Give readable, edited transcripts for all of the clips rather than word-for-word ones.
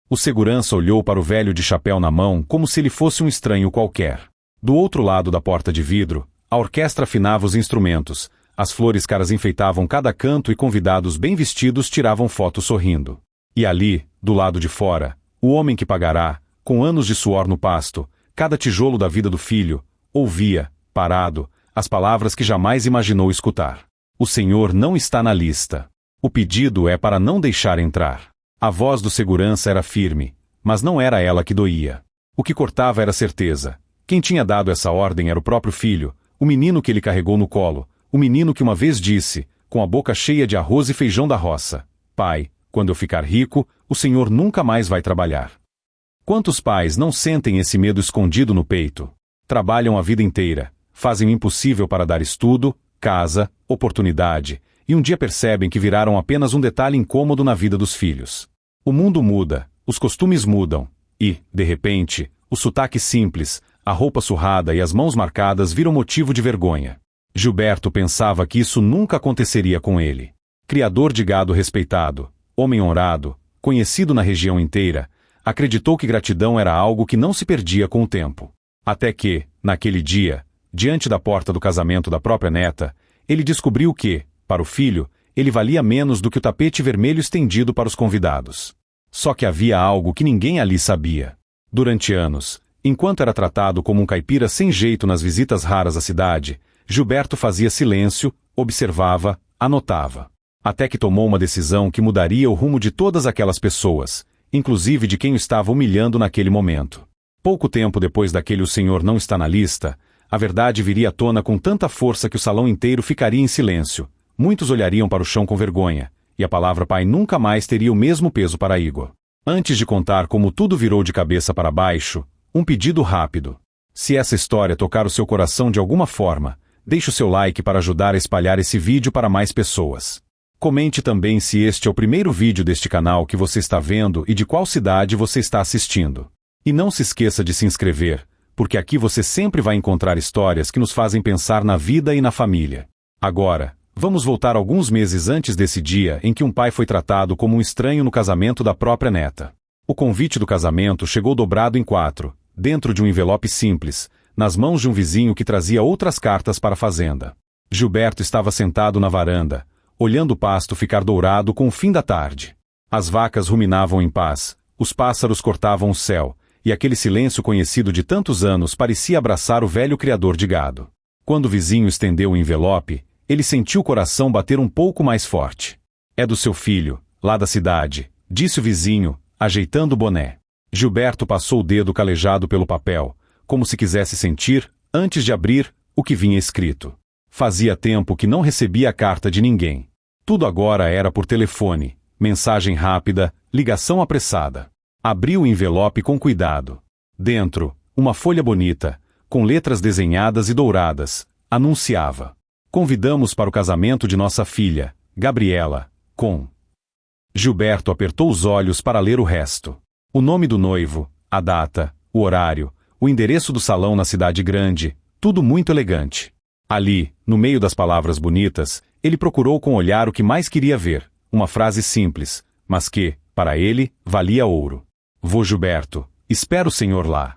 O segurança olhou para o velho de chapéu na mão como se ele fosse um estranho qualquer. Do outro lado da porta de vidro, a orquestra afinava os instrumentos, as flores caras enfeitavam cada canto e convidados bem vestidos tiravam fotos sorrindo. E ali, do lado de fora, o homem que pagará, com anos de suor no pasto, cada tijolo da vida do filho, ouvia, parado, as palavras que jamais imaginou escutar. O senhor não está na lista. O pedido é para não deixar entrar. A voz do segurança era firme, mas não era ela que doía. O que cortava era a certeza. Quem tinha dado essa ordem era o próprio filho, o menino que ele carregou no colo, o menino que uma vez disse, com a boca cheia de arroz e feijão da roça: pai, quando eu ficar rico, o senhor nunca mais vai trabalhar. Quantos pais não sentem esse medo escondido no peito? Trabalham a vida inteira, fazem o impossível para dar estudo, casa, oportunidade, e um dia percebem que viraram apenas um detalhe incômodo na vida dos filhos. O mundo muda, os costumes mudam, e, de repente, o sotaque simples, a roupa surrada e as mãos marcadas viram motivo de vergonha. Gilberto pensava que isso nunca aconteceria com ele. Criador de gado respeitado, homem honrado, conhecido na região inteira, acreditou que gratidão era algo que não se perdia com o tempo. Até que, naquele dia, diante da porta do casamento da própria neta, ele descobriu que, para o filho, ele valia menos do que o tapete vermelho estendido para os convidados. Só que havia algo que ninguém ali sabia. Durante anos, enquanto era tratado como um caipira sem jeito nas visitas raras à cidade, Gilberto fazia silêncio, observava, anotava. Até que tomou uma decisão que mudaria o rumo de todas aquelas pessoas, inclusive de quem o estava humilhando naquele momento. Pouco tempo depois daquele "o senhor não está na lista", a verdade viria à tona com tanta força que o salão inteiro ficaria em silêncio. Muitos olhariam para o chão com vergonha, e a palavra pai nunca mais teria o mesmo peso para Igor. Antes de contar como tudo virou de cabeça para baixo, um pedido rápido. Se essa história tocar o seu coração de alguma forma, deixe o seu like para ajudar a espalhar esse vídeo para mais pessoas. Comente também se este é o primeiro vídeo deste canal que você está vendo e de qual cidade você está assistindo. E não se esqueça de se inscrever, porque aqui você sempre vai encontrar histórias que nos fazem pensar na vida e na família. Agora, vamos voltar alguns meses antes desse dia em que um pai foi tratado como um estranho no casamento da própria neta. O convite do casamento chegou dobrado em 4, dentro de um envelope simples, nas mãos de um vizinho que trazia outras cartas para a fazenda. Gilberto estava sentado na varanda, olhando o pasto ficar dourado com o fim da tarde. As vacas ruminavam em paz, os pássaros cortavam o céu, e aquele silêncio conhecido de tantos anos parecia abraçar o velho criador de gado. Quando o vizinho estendeu o envelope, ele sentiu o coração bater um pouco mais forte. "É do seu filho, lá da cidade", disse o vizinho, ajeitando o boné. Gilberto passou o dedo calejado pelo papel, como se quisesse sentir, antes de abrir, o que vinha escrito. Fazia tempo que não recebia a carta de ninguém. Tudo agora era por telefone, mensagem rápida, ligação apressada. Abriu o envelope com cuidado. Dentro, uma folha bonita, com letras desenhadas e douradas, anunciava: "Convidamos para o casamento de nossa filha, Gabriela, com..." Gilberto apertou os olhos para ler o resto. O nome do noivo, a data, o horário, o endereço do salão na cidade grande, tudo muito elegante. Ali, no meio das palavras bonitas, ele procurou com o olhar o que mais queria ver, uma frase simples, mas que, para ele, valia ouro. "Vô Gilberto, espero o senhor lá."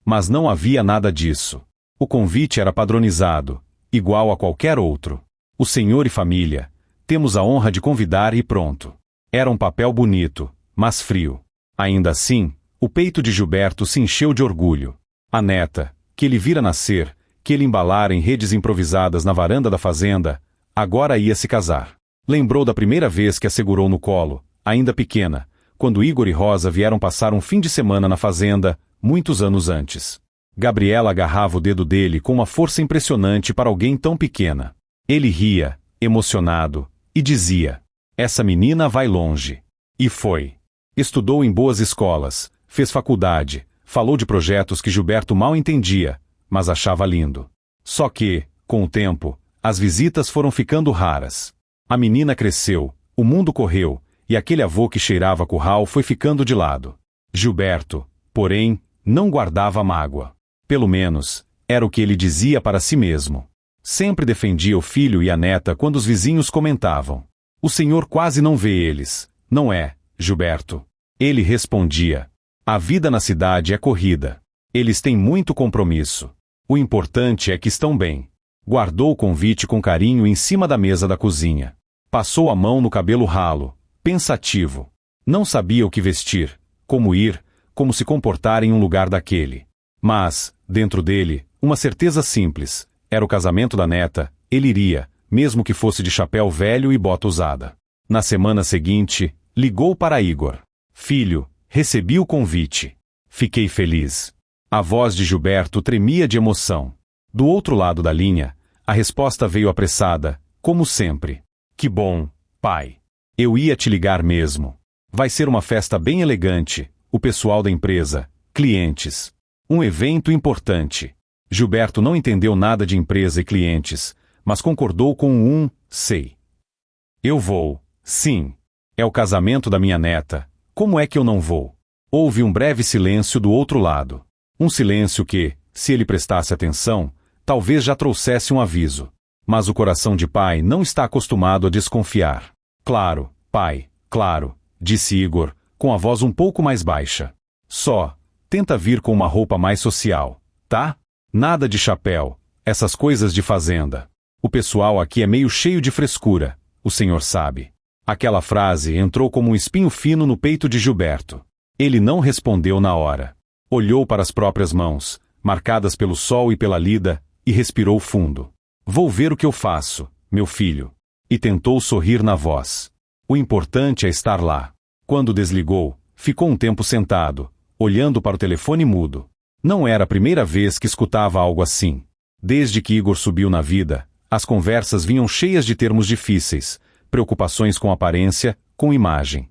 Mas não havia nada disso. O convite era padronizado, igual a qualquer outro. "O senhor e família, temos a honra de convidar" e pronto. Era um papel bonito, mas frio. Ainda assim, o peito de Gilberto se encheu de orgulho. A neta, que ele vira nascer, que ele embalara em redes improvisadas na varanda da fazenda, agora ia se casar. Lembrou da primeira vez que a segurou no colo, ainda pequena, quando Igor e Rosa vieram passar um fim de semana na fazenda, muitos anos antes. Gabriela agarrava o dedo dele com uma força impressionante para alguém tão pequena. Ele ria, emocionado, e dizia: "Essa menina vai longe." E foi. Estudou em boas escolas, fez faculdade, falou de projetos que Gilberto mal entendia, mas achava lindo. Só que, com o tempo, as visitas foram ficando raras. A menina cresceu, o mundo correu, e aquele avô que cheirava curral foi ficando de lado. Gilberto, porém, não guardava mágoa. Pelo menos, era o que ele dizia para si mesmo. Sempre defendia o filho e a neta quando os vizinhos comentavam: "O senhor quase não vê eles, não é, Gilberto?" Ele respondia: a vida na cidade é corrida. Eles têm muito compromisso. O importante é que estão bem. Guardou o convite com carinho em cima da mesa da cozinha. Passou a mão no cabelo ralo, pensativo. Não sabia o que vestir, como ir, como se comportar em um lugar daquele. Mas, dentro dele, uma certeza simples. Era o casamento da neta, ele iria, mesmo que fosse de chapéu velho e bota usada. Na semana seguinte, ligou para Igor. Filho, recebi o convite. Fiquei feliz. A voz de Gilberto tremia de emoção. Do outro lado da linha, a resposta veio apressada, como sempre. Que bom, pai. Eu ia te ligar mesmo. Vai ser uma festa bem elegante, o pessoal da empresa, clientes. Um evento importante. Gilberto não entendeu nada de empresa e clientes, mas concordou com sei. Eu vou, sim. É o casamento da minha neta. Como é que eu não vou? Houve um breve silêncio do outro lado. Um silêncio que, se ele prestasse atenção, talvez já trouxesse um aviso. Mas o coração de pai não está acostumado a desconfiar. Claro, pai, claro, disse Igor, com a voz um pouco mais baixa. Só, tenta vir com uma roupa mais social, tá? Nada de chapéu, essas coisas de fazenda. O pessoal aqui é meio cheio de frescura, o senhor sabe. Aquela frase entrou como um espinho fino no peito de Gilberto. Ele não respondeu na hora. Olhou para as próprias mãos, marcadas pelo sol e pela lida, e respirou fundo. Vou ver o que eu faço, meu filho. E tentou sorrir na voz. O importante é estar lá. Quando desligou, ficou um tempo sentado, olhando para o telefone mudo. Não era a primeira vez que escutava algo assim. Desde que Igor subiu na vida, as conversas vinham cheias de termos difíceis, preocupações com aparência, com imagem.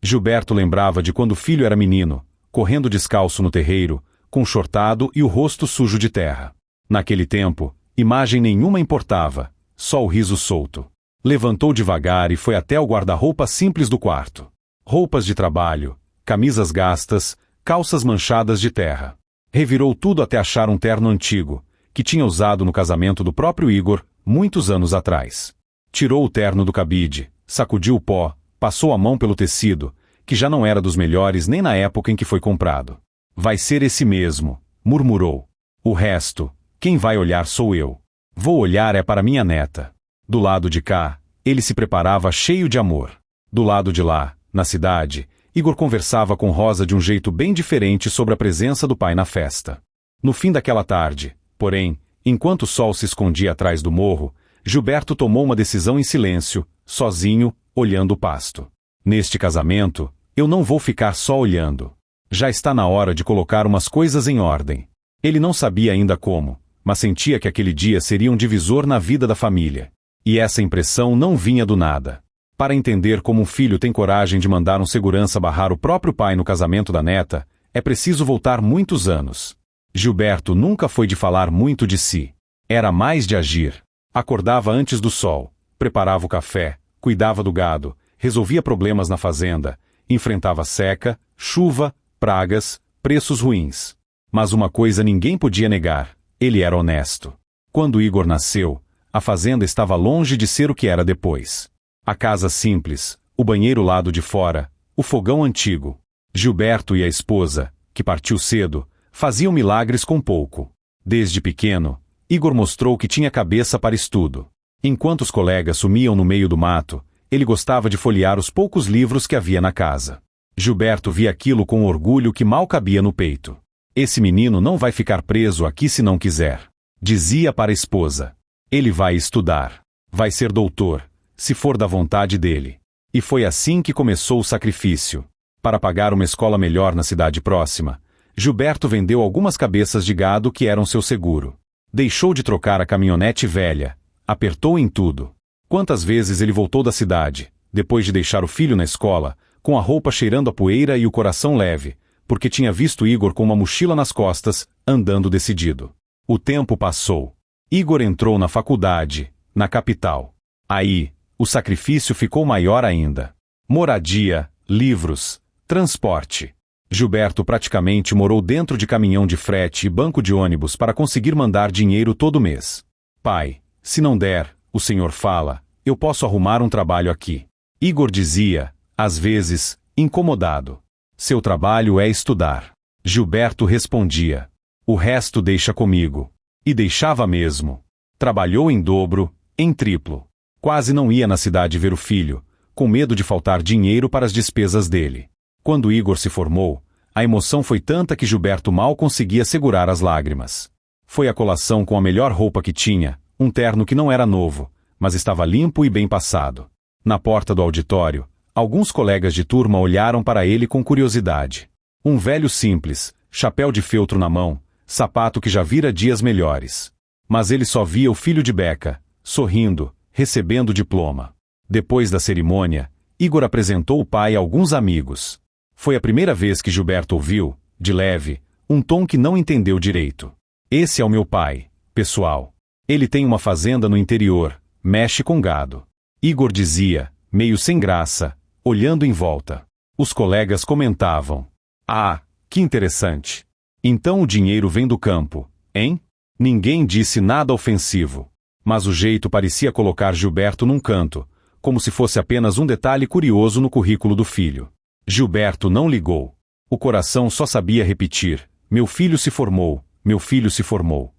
Gilberto lembrava de quando o filho era menino, correndo descalço no terreiro, com o shortado e o rosto sujo de terra. Naquele tempo, imagem nenhuma importava, só o riso solto. Levantou devagar e foi até o guarda-roupa simples do quarto. Roupas de trabalho, camisas gastas, calças manchadas de terra. Revirou tudo até achar um terno antigo, que tinha usado no casamento do próprio Igor, muitos anos atrás. Tirou o terno do cabide, sacudiu o pó, passou a mão pelo tecido, que já não era dos melhores nem na época em que foi comprado. Vai ser esse mesmo, murmurou. O resto, quem vai olhar sou eu. Vou olhar é para minha neta. Do lado de cá, ele se preparava cheio de amor. Do lado de lá, na cidade, Igor conversava com Rosa de um jeito bem diferente sobre a presença do pai na festa. No fim daquela tarde, porém, enquanto o sol se escondia atrás do morro, Gilberto tomou uma decisão em silêncio, sozinho, olhando o pasto. Neste casamento, eu não vou ficar só olhando. Já está na hora de colocar umas coisas em ordem. Ele não sabia ainda como, mas sentia que aquele dia seria um divisor na vida da família. E essa impressão não vinha do nada. Para entender como um filho tem coragem de mandar um segurança barrar o próprio pai no casamento da neta, é preciso voltar muitos anos. Gilberto nunca foi de falar muito de si. Era mais de agir. Acordava antes do sol, preparava o café, cuidava do gado, resolvia problemas na fazenda, enfrentava seca, chuva, pragas, preços ruins. Mas uma coisa ninguém podia negar, ele era honesto. Quando Igor nasceu, a fazenda estava longe de ser o que era depois. A casa simples, o banheiro lado de fora, o fogão antigo. Gilberto e a esposa, que partiu cedo, faziam milagres com pouco. Desde pequeno, Igor mostrou que tinha cabeça para estudo. Enquanto os colegas sumiam no meio do mato, ele gostava de folhear os poucos livros que havia na casa. Gilberto via aquilo com orgulho que mal cabia no peito. Esse menino não vai ficar preso aqui se não quiser, dizia para a esposa. Ele vai estudar. Vai ser doutor, se for da vontade dele. E foi assim que começou o sacrifício. Para pagar uma escola melhor na cidade próxima, Gilberto vendeu algumas cabeças de gado que eram seu seguro. Deixou de trocar a caminhonete velha. Apertou em tudo. Quantas vezes ele voltou da cidade, depois de deixar o filho na escola, com a roupa cheirando a poeira e o coração leve, porque tinha visto Igor com uma mochila nas costas, andando decidido. O tempo passou. Igor entrou na faculdade, na capital. Aí, o sacrifício ficou maior ainda. Moradia, livros, transporte. Gilberto praticamente morou dentro de caminhão de frete e banco de ônibus para conseguir mandar dinheiro todo mês. Pai, se não der, o senhor fala, eu posso arrumar um trabalho aqui. Igor dizia, às vezes, incomodado. Seu trabalho é estudar. Gilberto respondia. O resto deixa comigo. E deixava mesmo. Trabalhou em dobro, em triplo. Quase não ia na cidade ver o filho, com medo de faltar dinheiro para as despesas dele. Quando Igor se formou, a emoção foi tanta que Gilberto mal conseguia segurar as lágrimas. Foi à colação com a melhor roupa que tinha, um terno que não era novo, mas estava limpo e bem passado. Na porta do auditório, alguns colegas de turma olharam para ele com curiosidade. Um velho simples, chapéu de feltro na mão, sapato que já vira dias melhores. Mas ele só via o filho de Beca, sorrindo, recebendo o diploma. Depois da cerimônia, Igor apresentou o pai a alguns amigos. Foi a primeira vez que Gilberto ouviu, de leve, um tom que não entendeu direito. Esse é o meu pai, pessoal. Ele tem uma fazenda no interior, mexe com gado. Igor dizia, meio sem graça, olhando em volta. Os colegas comentavam. Ah, que interessante. Então o dinheiro vem do campo, hein? Ninguém disse nada ofensivo. Mas o jeito parecia colocar Gilberto num canto, como se fosse apenas um detalhe curioso no currículo do filho. Gilberto não ligou. O coração só sabia repetir, meu filho se formou, meu filho se formou.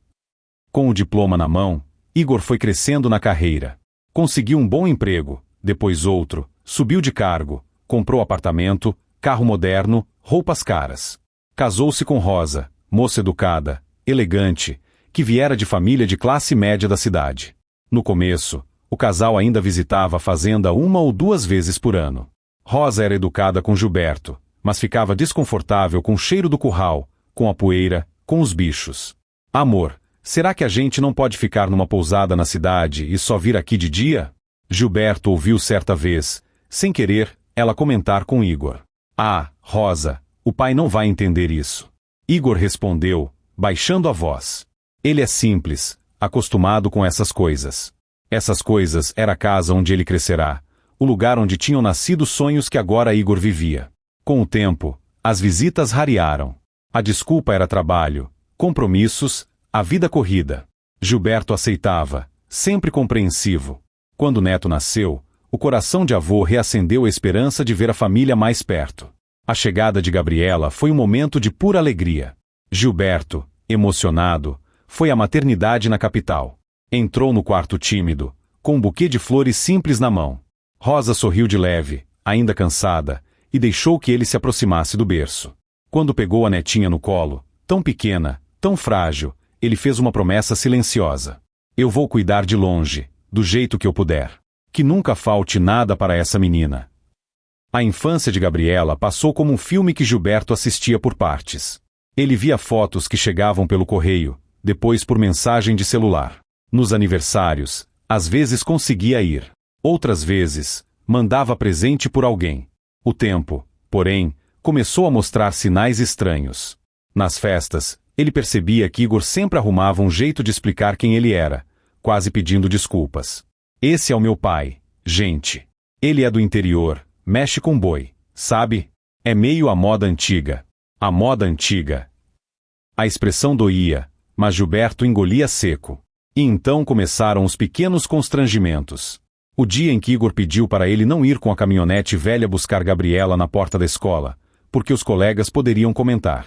Com o diploma na mão, Igor foi crescendo na carreira. Conseguiu um bom emprego, depois outro, subiu de cargo, comprou apartamento, carro moderno, roupas caras. Casou-se com Rosa, moça educada, elegante, que viera de família de classe média da cidade. No começo, o casal ainda visitava a fazenda 1 ou 2 vezes por ano. Rosa era educada com Gilberto, mas ficava desconfortável com o cheiro do curral, com a poeira, com os bichos. Amor, será que a gente não pode ficar numa pousada na cidade e só vir aqui de dia? Gilberto ouviu certa vez, sem querer, ela comentar com Igor. Ah, Rosa, o pai não vai entender isso. Igor respondeu, baixando a voz. Ele é simples, acostumado com essas coisas. Essas coisas era a casa onde ele crescerá, o lugar onde tinham nascido sonhos que agora Igor vivia. Com o tempo, as visitas rarearam. A desculpa era trabalho, compromissos, a vida corrida. Gilberto aceitava, sempre compreensivo. Quando o neto nasceu, o coração de avô reacendeu a esperança de ver a família mais perto. A chegada de Gabriela foi um momento de pura alegria. Gilberto, emocionado, foi à maternidade na capital. Entrou no quarto tímido, com um buquê de flores simples na mão. Rosa sorriu de leve, ainda cansada, e deixou que ele se aproximasse do berço. Quando pegou a netinha no colo, tão pequena, tão frágil, ele fez uma promessa silenciosa. Eu vou cuidar de longe, do jeito que eu puder. Que nunca falte nada para essa menina. A infância de Gabriela passou como um filme que Gilberto assistia por partes. Ele via fotos que chegavam pelo correio, depois por mensagem de celular. Nos aniversários, às vezes conseguia ir. Outras vezes, mandava presente por alguém. O tempo, porém, começou a mostrar sinais estranhos. Nas festas, ele percebia que Igor sempre arrumava um jeito de explicar quem ele era, quase pedindo desculpas. Esse é o meu pai, gente. Ele é do interior, mexe com boi, sabe? É meio a moda antiga. A moda antiga. A expressão doía, mas Gilberto engolia seco. E então começaram os pequenos constrangimentos. O dia em que Igor pediu para ele não ir com a caminhonete velha buscar Gabriela na porta da escola, porque os colegas poderiam comentar.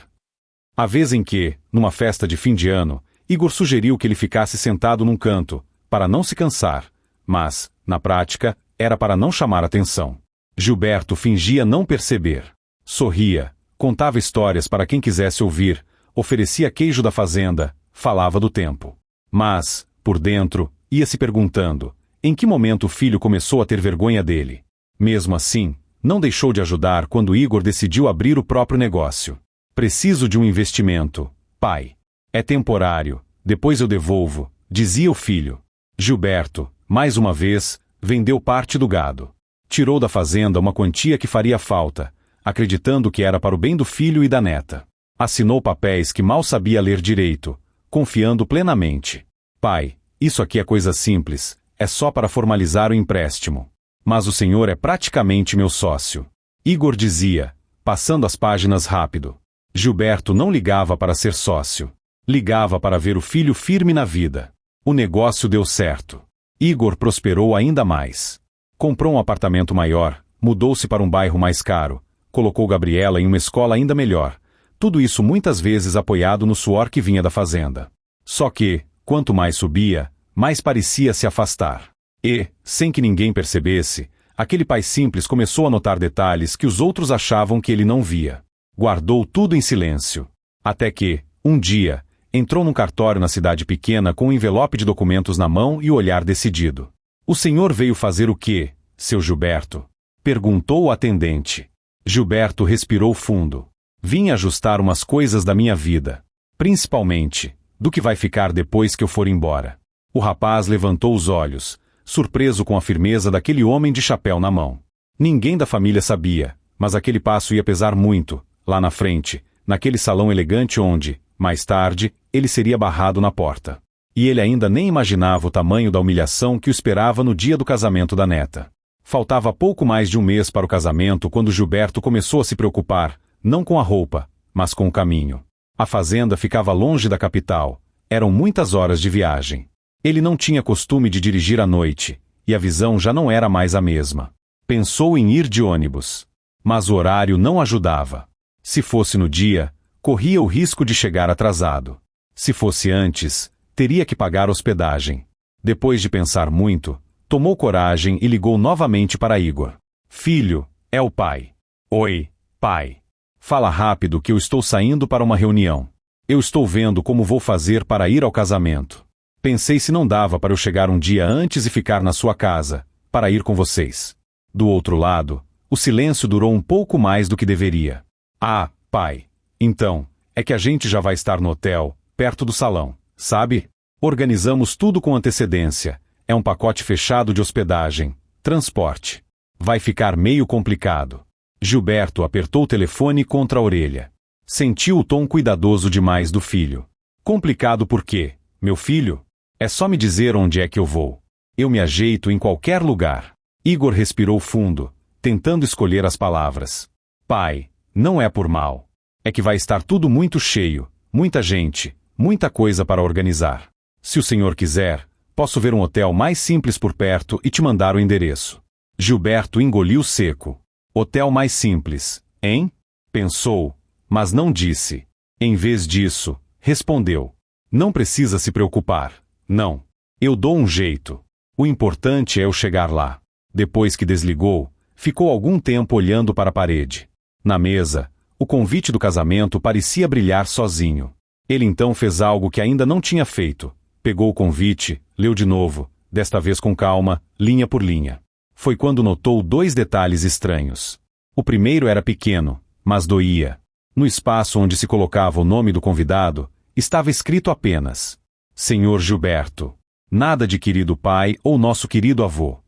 A vez em que, numa festa de fim de ano, Igor sugeriu que ele ficasse sentado num canto, para não se cansar, mas, na prática, era para não chamar atenção. Gilberto fingia não perceber. Sorria, contava histórias para quem quisesse ouvir, oferecia queijo da fazenda, falava do tempo. Mas, por dentro, ia se perguntando, em que momento o filho começou a ter vergonha dele? Mesmo assim, não deixou de ajudar quando Igor decidiu abrir o próprio negócio. Preciso de um investimento, pai. É temporário, depois eu devolvo, dizia o filho. Gilberto, mais uma vez, vendeu parte do gado. Tirou da fazenda uma quantia que faria falta, acreditando que era para o bem do filho e da neta. Assinou papéis que mal sabia ler direito, confiando plenamente. Pai, isso aqui é coisa simples, é só para formalizar o empréstimo. Mas o senhor é praticamente meu sócio. Igor dizia, passando as páginas rápido. Gilberto não ligava para ser sócio. Ligava para ver o filho firme na vida. O negócio deu certo. Igor prosperou ainda mais. Comprou um apartamento maior, mudou-se para um bairro mais caro, colocou Gabriela em uma escola ainda melhor. Tudo isso muitas vezes apoiado no suor que vinha da fazenda. Só que, quanto mais subia, mais parecia se afastar. E, sem que ninguém percebesse, aquele pai simples começou a notar detalhes que os outros achavam que ele não via. Guardou tudo em silêncio. Até que, um dia, entrou num cartório na cidade pequena com um envelope de documentos na mão e o olhar decidido. "O senhor veio fazer o quê, seu Gilberto?" perguntou o atendente. Gilberto respirou fundo. "Vim ajustar umas coisas da minha vida. Principalmente, do que vai ficar depois que eu for embora." O rapaz levantou os olhos, surpreso com a firmeza daquele homem de chapéu na mão. Ninguém da família sabia, mas aquele passo ia pesar muito, lá na frente, naquele salão elegante onde, mais tarde, ele seria barrado na porta. E ele ainda nem imaginava o tamanho da humilhação que o esperava no dia do casamento da neta. Faltava pouco mais de um mês para o casamento quando Gilberto começou a se preocupar, não com a roupa, mas com o caminho. A fazenda ficava longe da capital, eram muitas horas de viagem. Ele não tinha costume de dirigir à noite, e a visão já não era mais a mesma. Pensou em ir de ônibus. Mas o horário não ajudava. Se fosse no dia, corria o risco de chegar atrasado. Se fosse antes, teria que pagar hospedagem. Depois de pensar muito, tomou coragem e ligou novamente para Igor. "Filho, é o pai." "Oi, pai. Fala rápido que eu estou saindo para uma reunião. Eu estou vendo como vou fazer para ir ao casamento. Pensei se não dava para eu chegar um dia antes e ficar na sua casa, para ir com vocês." Do outro lado, o silêncio durou um pouco mais do que deveria. "Ah, pai. Então, é que a gente já vai estar no hotel, perto do salão, sabe? Organizamos tudo com antecedência. É um pacote fechado de hospedagem, transporte. Vai ficar meio complicado." Gilberto apertou o telefone contra a orelha. Sentiu o tom cuidadoso demais do filho. "Complicado por quê, meu filho? É só me dizer onde é que eu vou. Eu me ajeito em qualquer lugar." Igor respirou fundo, tentando escolher as palavras. "Pai, não é por mal. É que vai estar tudo muito cheio, muita gente, muita coisa para organizar. Se o senhor quiser, posso ver um hotel mais simples por perto e te mandar o endereço." Gilberto engoliu seco. "Hotel mais simples, hein?" Pensou, mas não disse. Em vez disso, respondeu. "Não precisa se preocupar. Não. Eu dou um jeito. O importante é eu chegar lá." Depois que desligou, ficou algum tempo olhando para a parede. Na mesa, o convite do casamento parecia brilhar sozinho. Ele então fez algo que ainda não tinha feito. Pegou o convite, leu de novo, desta vez com calma, linha por linha. Foi quando notou dois detalhes estranhos. O primeiro era pequeno, mas doía. No espaço onde se colocava o nome do convidado, estava escrito apenas: "Senhor Gilberto." Nada de querido pai ou nosso querido avô.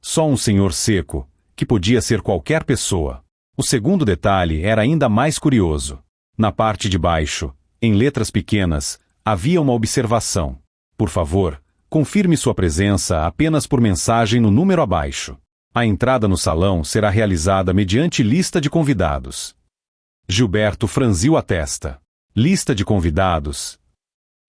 Só um senhor seco, que podia ser qualquer pessoa. O segundo detalhe era ainda mais curioso. Na parte de baixo, em letras pequenas, havia uma observação. "Por favor, confirme sua presença apenas por mensagem no número abaixo. A entrada no salão será realizada mediante lista de convidados." Gilberto franziu a testa. Lista de convidados?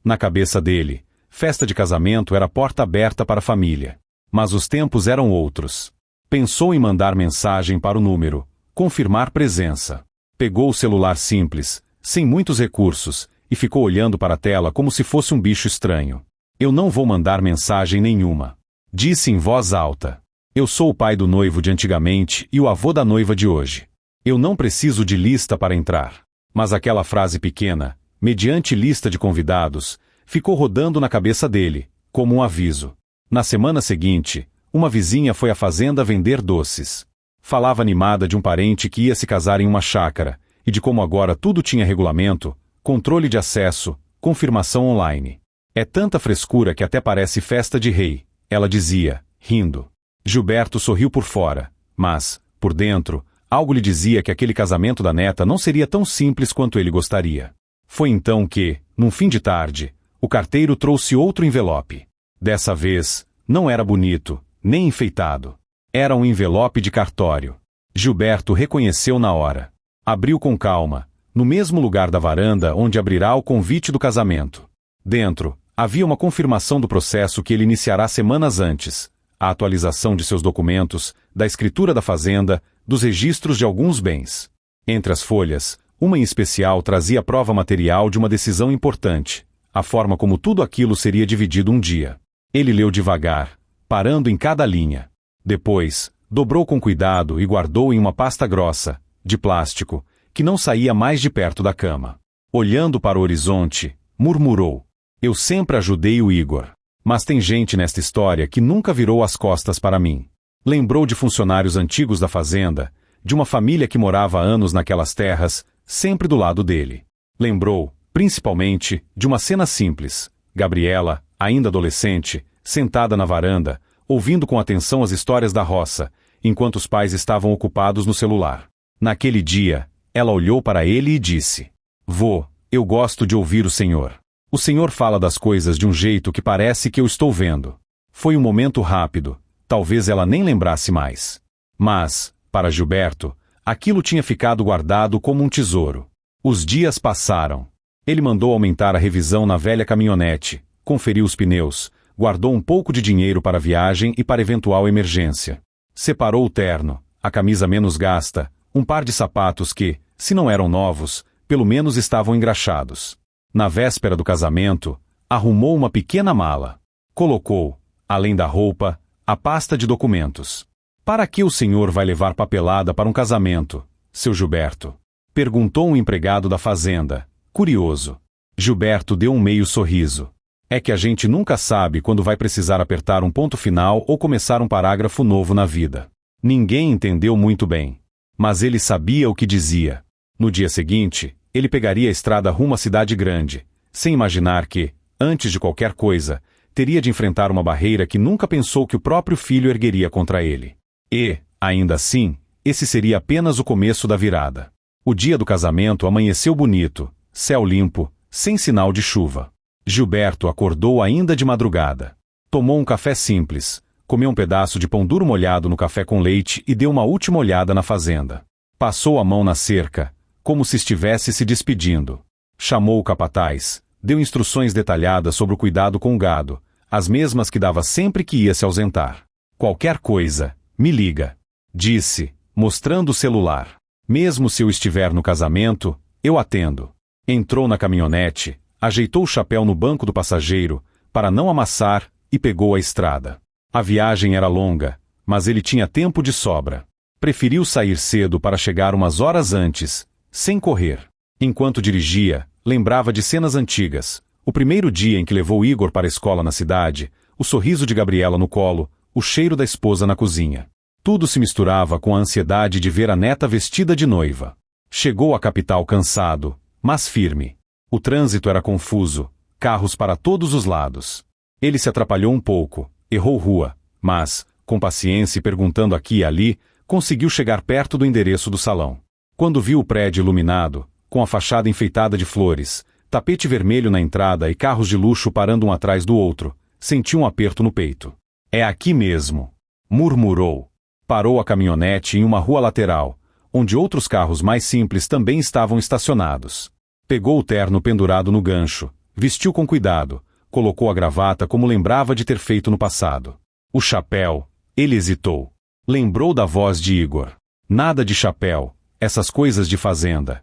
Na cabeça dele, festa de casamento era porta aberta para a família. Mas os tempos eram outros. Pensou em mandar mensagem para o número, confirmar presença. Pegou o celular simples, sem muitos recursos, e ficou olhando para a tela como se fosse um bicho estranho. "Eu não vou mandar mensagem nenhuma." Disse em voz alta. "Eu sou o pai do noivo de antigamente e o avô da noiva de hoje. Eu não preciso de lista para entrar." Mas aquela frase pequena, mediante lista de convidados, ficou rodando na cabeça dele, como um aviso. Na semana seguinte, uma vizinha foi à fazenda vender doces. Falava animada de um parente que ia se casar em uma chácara, e de como agora tudo tinha regulamento, controle de acesso, confirmação online. "É tanta frescura que até parece festa de rei", ela dizia, rindo. Gilberto sorriu por fora, mas, por dentro, algo lhe dizia que aquele casamento da neta não seria tão simples quanto ele gostaria. Foi então que, num fim de tarde, o carteiro trouxe outro envelope. Dessa vez, não era bonito, nem enfeitado. Era um envelope de cartório. Gilberto reconheceu na hora. Abriu com calma, no mesmo lugar da varanda onde abrirá o convite do casamento. Dentro, havia uma confirmação do processo que ele iniciará semanas antes, a atualização de seus documentos, da escritura da fazenda, dos registros de alguns bens. Entre as folhas, uma em especial trazia prova material de uma decisão importante, a forma como tudo aquilo seria dividido um dia. Ele leu devagar, parando em cada linha. Depois, dobrou com cuidado e guardou em uma pasta grossa, de plástico, que não saía mais de perto da cama. Olhando para o horizonte, murmurou: eu sempre ajudei o Igor. Mas tem gente nesta história que nunca virou as costas para mim. Lembrou de funcionários antigos da fazenda, de uma família que morava há anos naquelas terras, sempre do lado dele. Lembrou, principalmente, de uma cena simples. Gabriela, ainda adolescente, sentada na varanda, ouvindo com atenção as histórias da roça, enquanto os pais estavam ocupados no celular. Naquele dia, ela olhou para ele e disse: vô, eu gosto de ouvir o senhor. O senhor fala das coisas de um jeito que parece que eu estou vendo. Foi um momento rápido, talvez ela nem lembrasse mais. Mas, para Gilberto, aquilo tinha ficado guardado como um tesouro. Os dias passaram. Ele mandou aumentar a revisão na velha caminhonete, conferiu os pneus, guardou um pouco de dinheiro para a viagem e para eventual emergência. Separou o terno, a camisa menos gasta, um par de sapatos que, se não eram novos, pelo menos estavam engraxados. Na véspera do casamento, arrumou uma pequena mala. Colocou, além da roupa, a pasta de documentos. Para que o senhor vai levar papelada para um casamento, seu Gilberto? Perguntou um empregado da fazenda, curioso. Gilberto deu um meio sorriso. É que a gente nunca sabe quando vai precisar apertar um ponto final ou começar um parágrafo novo na vida. Ninguém entendeu muito bem. Mas ele sabia o que dizia. No dia seguinte, ele pegaria a estrada rumo à cidade grande, sem imaginar que, antes de qualquer coisa, teria de enfrentar uma barreira que nunca pensou que o próprio filho ergueria contra ele. E, ainda assim, esse seria apenas o começo da virada. O dia do casamento amanheceu bonito, céu limpo, sem sinal de chuva. Gilberto acordou ainda de madrugada. Tomou um café simples, comeu um pedaço de pão duro molhado no café com leite e deu uma última olhada na fazenda. Passou a mão na cerca, como se estivesse se despedindo. Chamou o capataz, deu instruções detalhadas sobre o cuidado com o gado, as mesmas que dava sempre que ia se ausentar. Qualquer coisa, me liga, disse, mostrando o celular. Mesmo se eu estiver no casamento, eu atendo. Entrou na caminhonete, ajeitou o chapéu no banco do passageiro, para não amassar, e pegou a estrada. A viagem era longa, mas ele tinha tempo de sobra. Preferiu sair cedo para chegar umas horas antes, sem correr. Enquanto dirigia, lembrava de cenas antigas. O primeiro dia em que levou Igor para a escola na cidade, o sorriso de Gabriela no colo, o cheiro da esposa na cozinha. Tudo se misturava com a ansiedade de ver a neta vestida de noiva. Chegou à capital cansado, mas firme. O trânsito era confuso, carros para todos os lados. Ele se atrapalhou um pouco, errou rua, mas, com paciência e perguntando aqui e ali, conseguiu chegar perto do endereço do salão. Quando viu o prédio iluminado, com a fachada enfeitada de flores, tapete vermelho na entrada e carros de luxo parando um atrás do outro, sentiu um aperto no peito. É aqui mesmo, murmurou. Parou a caminhonete em uma rua lateral, onde outros carros mais simples também estavam estacionados. Pegou o terno pendurado no gancho, vestiu com cuidado, colocou a gravata como lembrava de ter feito no passado. O chapéu, ele hesitou. Lembrou da voz de Igor. Nada de chapéu, essas coisas de fazenda.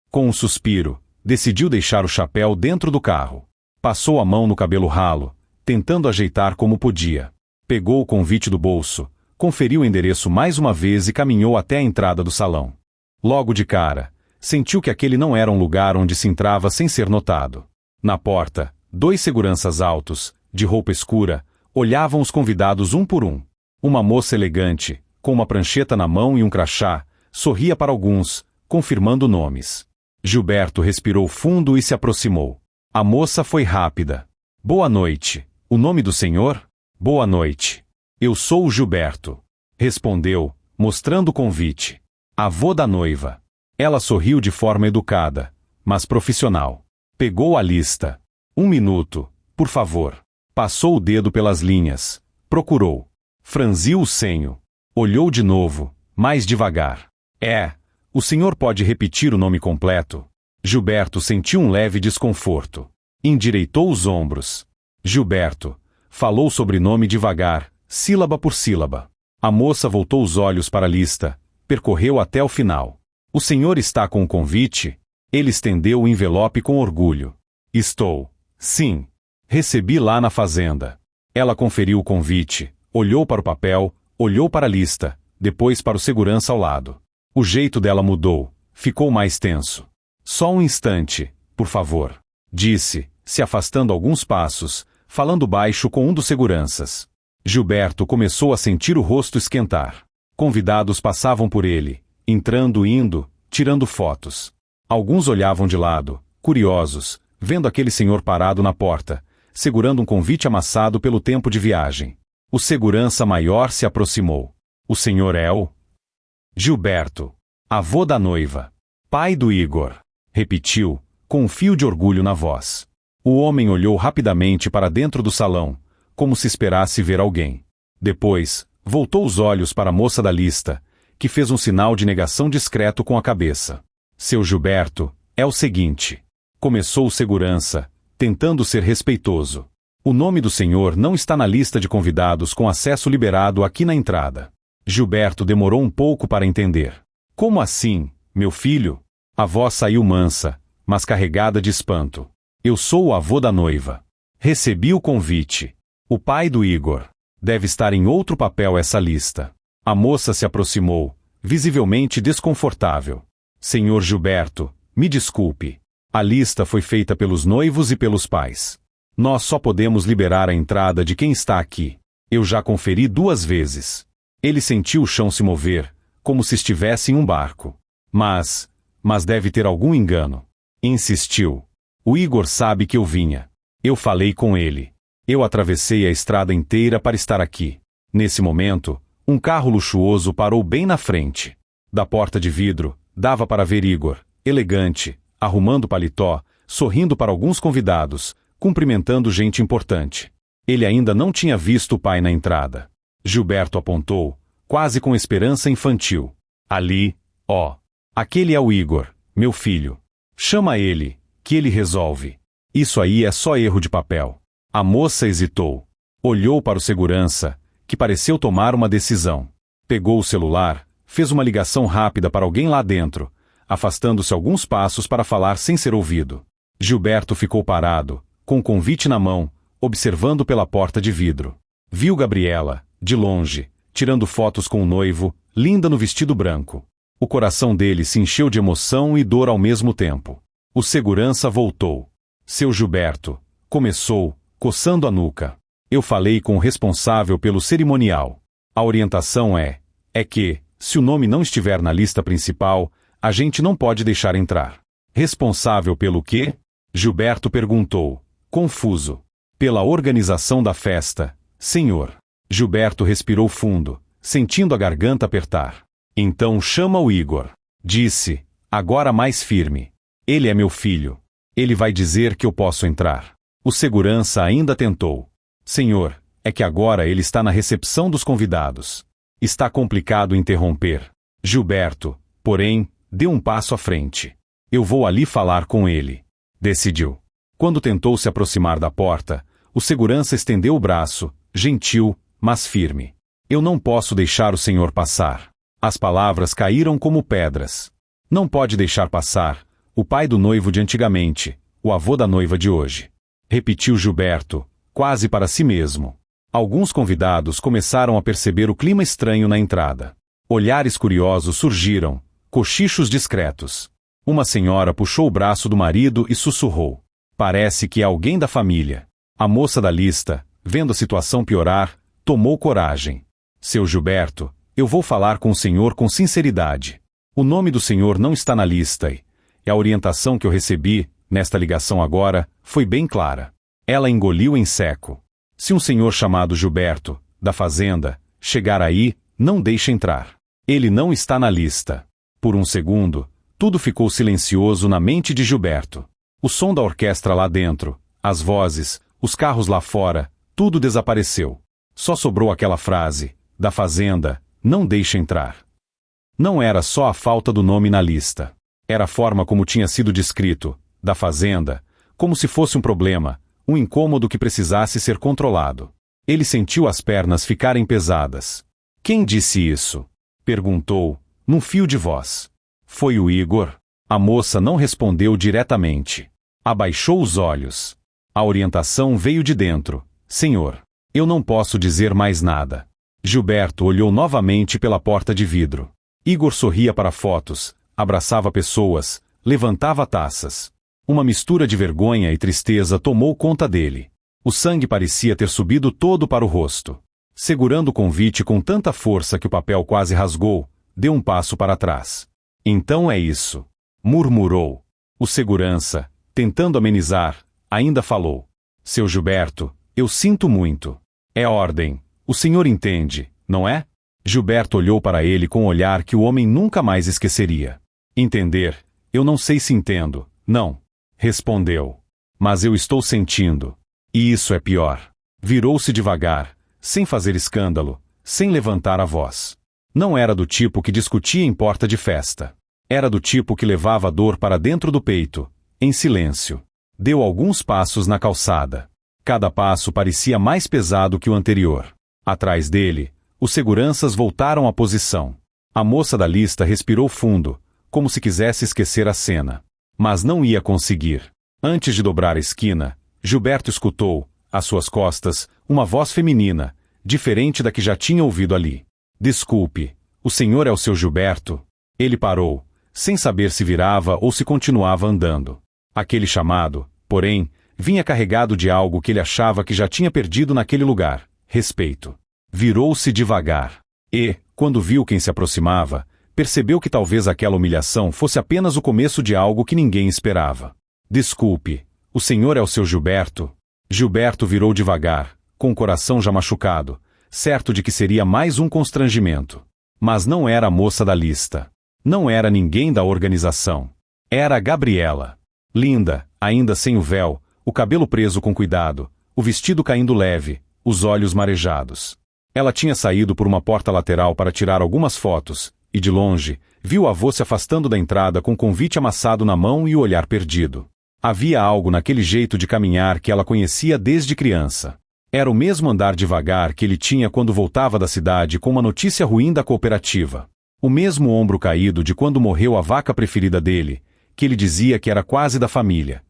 Com um suspiro, decidiu deixar o chapéu dentro do carro. Passou a mão no cabelo ralo, tentando ajeitar como podia. Pegou o convite do bolso, conferiu o endereço mais uma vez e caminhou até a entrada do salão. Logo de cara, sentiu que aquele não era um lugar onde se entrava sem ser notado. Na porta, 2 seguranças altos, de roupa escura, olhavam os convidados um por um. Uma moça elegante, com uma prancheta na mão e um crachá, sorria para alguns, confirmando nomes. Gilberto respirou fundo e se aproximou. A moça foi rápida. Boa noite. O nome do senhor? Boa noite. Eu sou o Gilberto. Respondeu, mostrando o convite. Avô da noiva. Ela sorriu de forma educada, mas profissional. Pegou a lista. 1 minuto, por favor. Passou o dedo pelas linhas. Procurou. Franziu o senho. Olhou de novo, mais devagar. O senhor pode repetir o nome completo? Gilberto sentiu um leve desconforto. Endireitou os ombros. Gilberto. Falou o sobrenome devagar, sílaba por sílaba. A moça voltou os olhos para a lista, percorreu até o final. O senhor está com o convite? Ele estendeu o envelope com orgulho. Estou. Sim. Recebi lá na fazenda. Ela conferiu o convite, olhou para o papel, olhou para a lista, depois para o segurança ao lado. O jeito dela mudou, ficou mais tenso. Só um instante, por favor, disse, se afastando alguns passos, falando baixo com um dos seguranças. Gilberto começou a sentir o rosto esquentar. Convidados passavam por ele, entrando e indo, tirando fotos. Alguns olhavam de lado, curiosos, vendo aquele senhor parado na porta, segurando um convite amassado pelo tempo de viagem. O segurança maior se aproximou. O senhor é o Gilberto, avô da noiva, pai do Igor, repetiu, com um fio de orgulho na voz. O homem olhou rapidamente para dentro do salão, como se esperasse ver alguém. Depois, voltou os olhos para a moça da lista, que fez um sinal de negação discreto com a cabeça. Seu Gilberto, é o seguinte. Começou o segurança, tentando ser respeitoso. O nome do senhor não está na lista de convidados com acesso liberado aqui na entrada. Gilberto demorou um pouco para entender. Como assim, meu filho? A voz saiu mansa, mas carregada de espanto. Eu sou o avô da noiva. Recebi o convite. O pai do Igor. Deve estar em outro papel essa lista. A moça se aproximou, visivelmente desconfortável. Senhor Gilberto, me desculpe. A lista foi feita pelos noivos e pelos pais. Nós só podemos liberar a entrada de quem está aqui. Eu já conferi 2 vezes. Ele sentiu o chão se mover, como se estivesse em um barco. Mas deve ter algum engano. Insistiu. O Igor sabe que eu vinha. Eu falei com ele. Eu atravessei a estrada inteira para estar aqui. Nesse momento, um carro luxuoso parou bem na frente. Da porta de vidro, dava para ver Igor, elegante, arrumando paletó, sorrindo para alguns convidados, cumprimentando gente importante. Ele ainda não tinha visto o pai na entrada. Gilberto apontou, quase com esperança infantil. Ali, ó. Aquele é o Igor, meu filho. Chama ele, que ele resolve. Isso aí é só erro de papel. A moça hesitou. Olhou para o segurança, que pareceu tomar uma decisão. Pegou o celular, fez uma ligação rápida para alguém lá dentro, afastando-se alguns passos para falar sem ser ouvido. Gilberto ficou parado, com o convite na mão, observando pela porta de vidro. Viu Gabriela, de longe, tirando fotos com o noivo, linda no vestido branco. O coração dele se encheu de emoção e dor ao mesmo tempo. O segurança voltou. Seu Gilberto, começou, coçando a nuca. Eu falei com o responsável pelo cerimonial. A orientação é que, se o nome não estiver na lista principal, a gente não pode deixar entrar. Responsável pelo quê? Gilberto perguntou, confuso. Pela organização da festa, senhor. Gilberto respirou fundo, sentindo a garganta apertar. Então chama o Igor. Disse, agora mais firme. Ele é meu filho. Ele vai dizer que eu posso entrar. O segurança ainda tentou. Senhor, é que agora ele está na recepção dos convidados. Está complicado interromper. Gilberto, porém, deu um passo à frente. Eu vou ali falar com ele. Decidiu. Quando tentou se aproximar da porta, o segurança estendeu o braço, gentil, mas firme. Eu não posso deixar o senhor passar. As palavras caíram como pedras. Não pode deixar passar, o pai do noivo de antigamente, o avô da noiva de hoje. Repetiu Gilberto, quase para si mesmo. Alguns convidados começaram a perceber o clima estranho na entrada. Olhares curiosos surgiram, cochichos discretos. Uma senhora puxou o braço do marido e sussurrou. Parece que é alguém da família. A moça da lista, vendo a situação piorar, tomou coragem. Seu Gilberto, eu vou falar com o senhor com sinceridade. O nome do senhor não está na lista e a orientação que eu recebi, nesta ligação agora, foi bem clara. Ela engoliu em seco. Se um senhor chamado Gilberto, da fazenda, chegar aí, não deixe entrar. Ele não está na lista. Por um segundo, tudo ficou silencioso na mente de Gilberto. O som da orquestra lá dentro, as vozes, os carros lá fora, tudo desapareceu. Só sobrou aquela frase, da fazenda, não deixe entrar. Não era só a falta do nome na lista. Era a forma como tinha sido descrito, da fazenda, como se fosse um problema, um incômodo que precisasse ser controlado. Ele sentiu as pernas ficarem pesadas. Quem disse isso? Perguntou, num fio de voz. Foi o Igor? A moça não respondeu diretamente. Abaixou os olhos. A orientação veio de dentro. Senhor, eu não posso dizer mais nada. Gilberto olhou novamente pela porta de vidro. Igor sorria para fotos, abraçava pessoas, levantava taças. Uma mistura de vergonha e tristeza tomou conta dele. O sangue parecia ter subido todo para o rosto. Segurando o convite com tanta força que o papel quase rasgou, deu um passo para trás. Então é isso, murmurou. O segurança, tentando amenizar, ainda falou. Seu Gilberto, eu sinto muito. É ordem, o senhor entende, não é? Gilberto olhou para ele com um olhar que o homem nunca mais esqueceria. Entender, eu não sei se entendo, não. Respondeu. Mas eu estou sentindo. E isso é pior. Virou-se devagar, sem fazer escândalo, sem levantar a voz. Não era do tipo que discutia em porta de festa. Era do tipo que levava a dor para dentro do peito, em silêncio. Deu alguns passos na calçada. Cada passo parecia mais pesado que o anterior. Atrás dele, os seguranças voltaram à posição. A moça da lista respirou fundo, como se quisesse esquecer a cena. Mas não ia conseguir. Antes de dobrar a esquina, Gilberto escutou, às suas costas, uma voz feminina, diferente da que já tinha ouvido ali. Desculpe, o senhor é o seu Gilberto? Ele parou, sem saber se virava ou se continuava andando. Aquele chamado, porém, vinha carregado de algo que ele achava que já tinha perdido naquele lugar, respeito. Virou-se devagar. E, quando viu quem se aproximava, percebeu que talvez aquela humilhação fosse apenas o começo de algo que ninguém esperava. Desculpe, o senhor é o seu Gilberto? Gilberto virou devagar, com o coração já machucado, certo de que seria mais um constrangimento. Mas não era a moça da lista. Não era ninguém da organização. Era a Gabriela. Linda, ainda sem o véu, o cabelo preso com cuidado, o vestido caindo leve, os olhos marejados. Ela tinha saído por uma porta lateral para tirar algumas fotos, e de longe, viu o avô se afastando da entrada com o convite amassado na mão e o olhar perdido. Havia algo naquele jeito de caminhar que ela conhecia desde criança. Era o mesmo andar devagar que ele tinha quando voltava da cidade com uma notícia ruim da cooperativa. O mesmo ombro caído de quando morreu a vaca preferida dele, que ele dizia que era quase da família.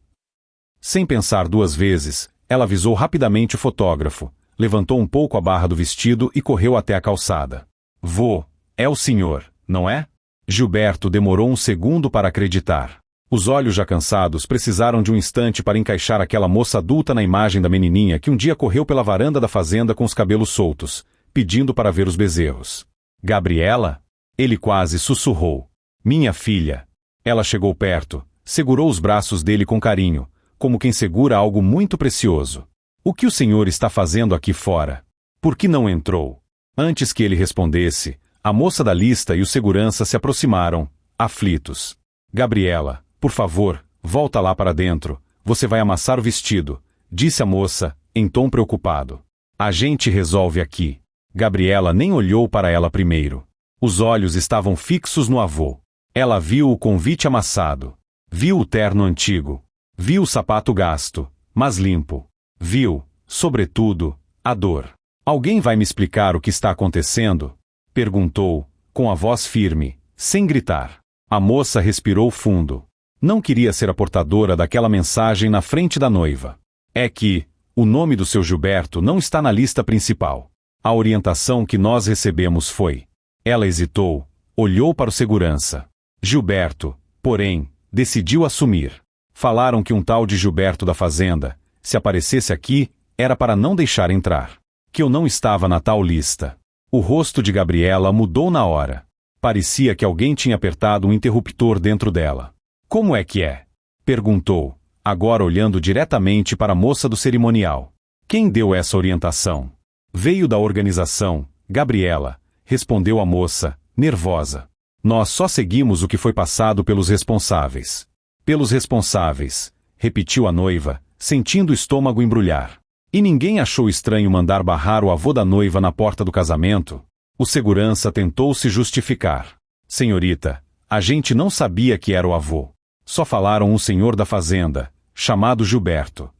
Sem pensar duas vezes, ela avisou rapidamente o fotógrafo, levantou um pouco a barra do vestido e correu até a calçada. Vô, é o senhor, não é? Gilberto demorou um segundo para acreditar. Os olhos já cansados precisaram de um instante para encaixar aquela moça adulta na imagem da menininha que um dia correu pela varanda da fazenda com os cabelos soltos, pedindo para ver os bezerros. Gabriela? Ele quase sussurrou. Minha filha. Ela chegou perto, segurou os braços dele com carinho, como quem segura algo muito precioso. O que o senhor está fazendo aqui fora? Por que não entrou? Antes que ele respondesse, a moça da lista e o segurança se aproximaram, aflitos. Gabriela, por favor, volta lá para dentro, você vai amassar o vestido, disse a moça, em tom preocupado. A gente resolve aqui. Gabriela nem olhou para ela primeiro. Os olhos estavam fixos no avô. Ela viu o convite amassado. Viu o terno antigo. Viu o sapato gasto, mas limpo. Viu, sobretudo, a dor. Alguém vai me explicar o que está acontecendo? Perguntou, com a voz firme, sem gritar. A moça respirou fundo. Não queria ser a portadora daquela mensagem na frente da noiva. É que, o nome do seu Gilberto não está na lista principal. A orientação que nós recebemos foi. Ela hesitou, olhou para o segurança. Gilberto, porém, decidiu assumir. Falaram que um tal de Gilberto da fazenda, se aparecesse aqui, era para não deixar entrar. Que eu não estava na tal lista. O rosto de Gabriela mudou na hora. Parecia que alguém tinha apertado um interruptor dentro dela. Como é que é? Perguntou, agora olhando diretamente para a moça do cerimonial. Quem deu essa orientação? Veio da organização, Gabriela, respondeu a moça, nervosa. Nós só seguimos o que foi passado pelos responsáveis. Pelos responsáveis, repetiu a noiva, sentindo o estômago embrulhar. E ninguém achou estranho mandar barrar o avô da noiva na porta do casamento? O segurança tentou se justificar. Senhorita, a gente não sabia que era o avô. Só falaram um senhor da fazenda, chamado Gilberto.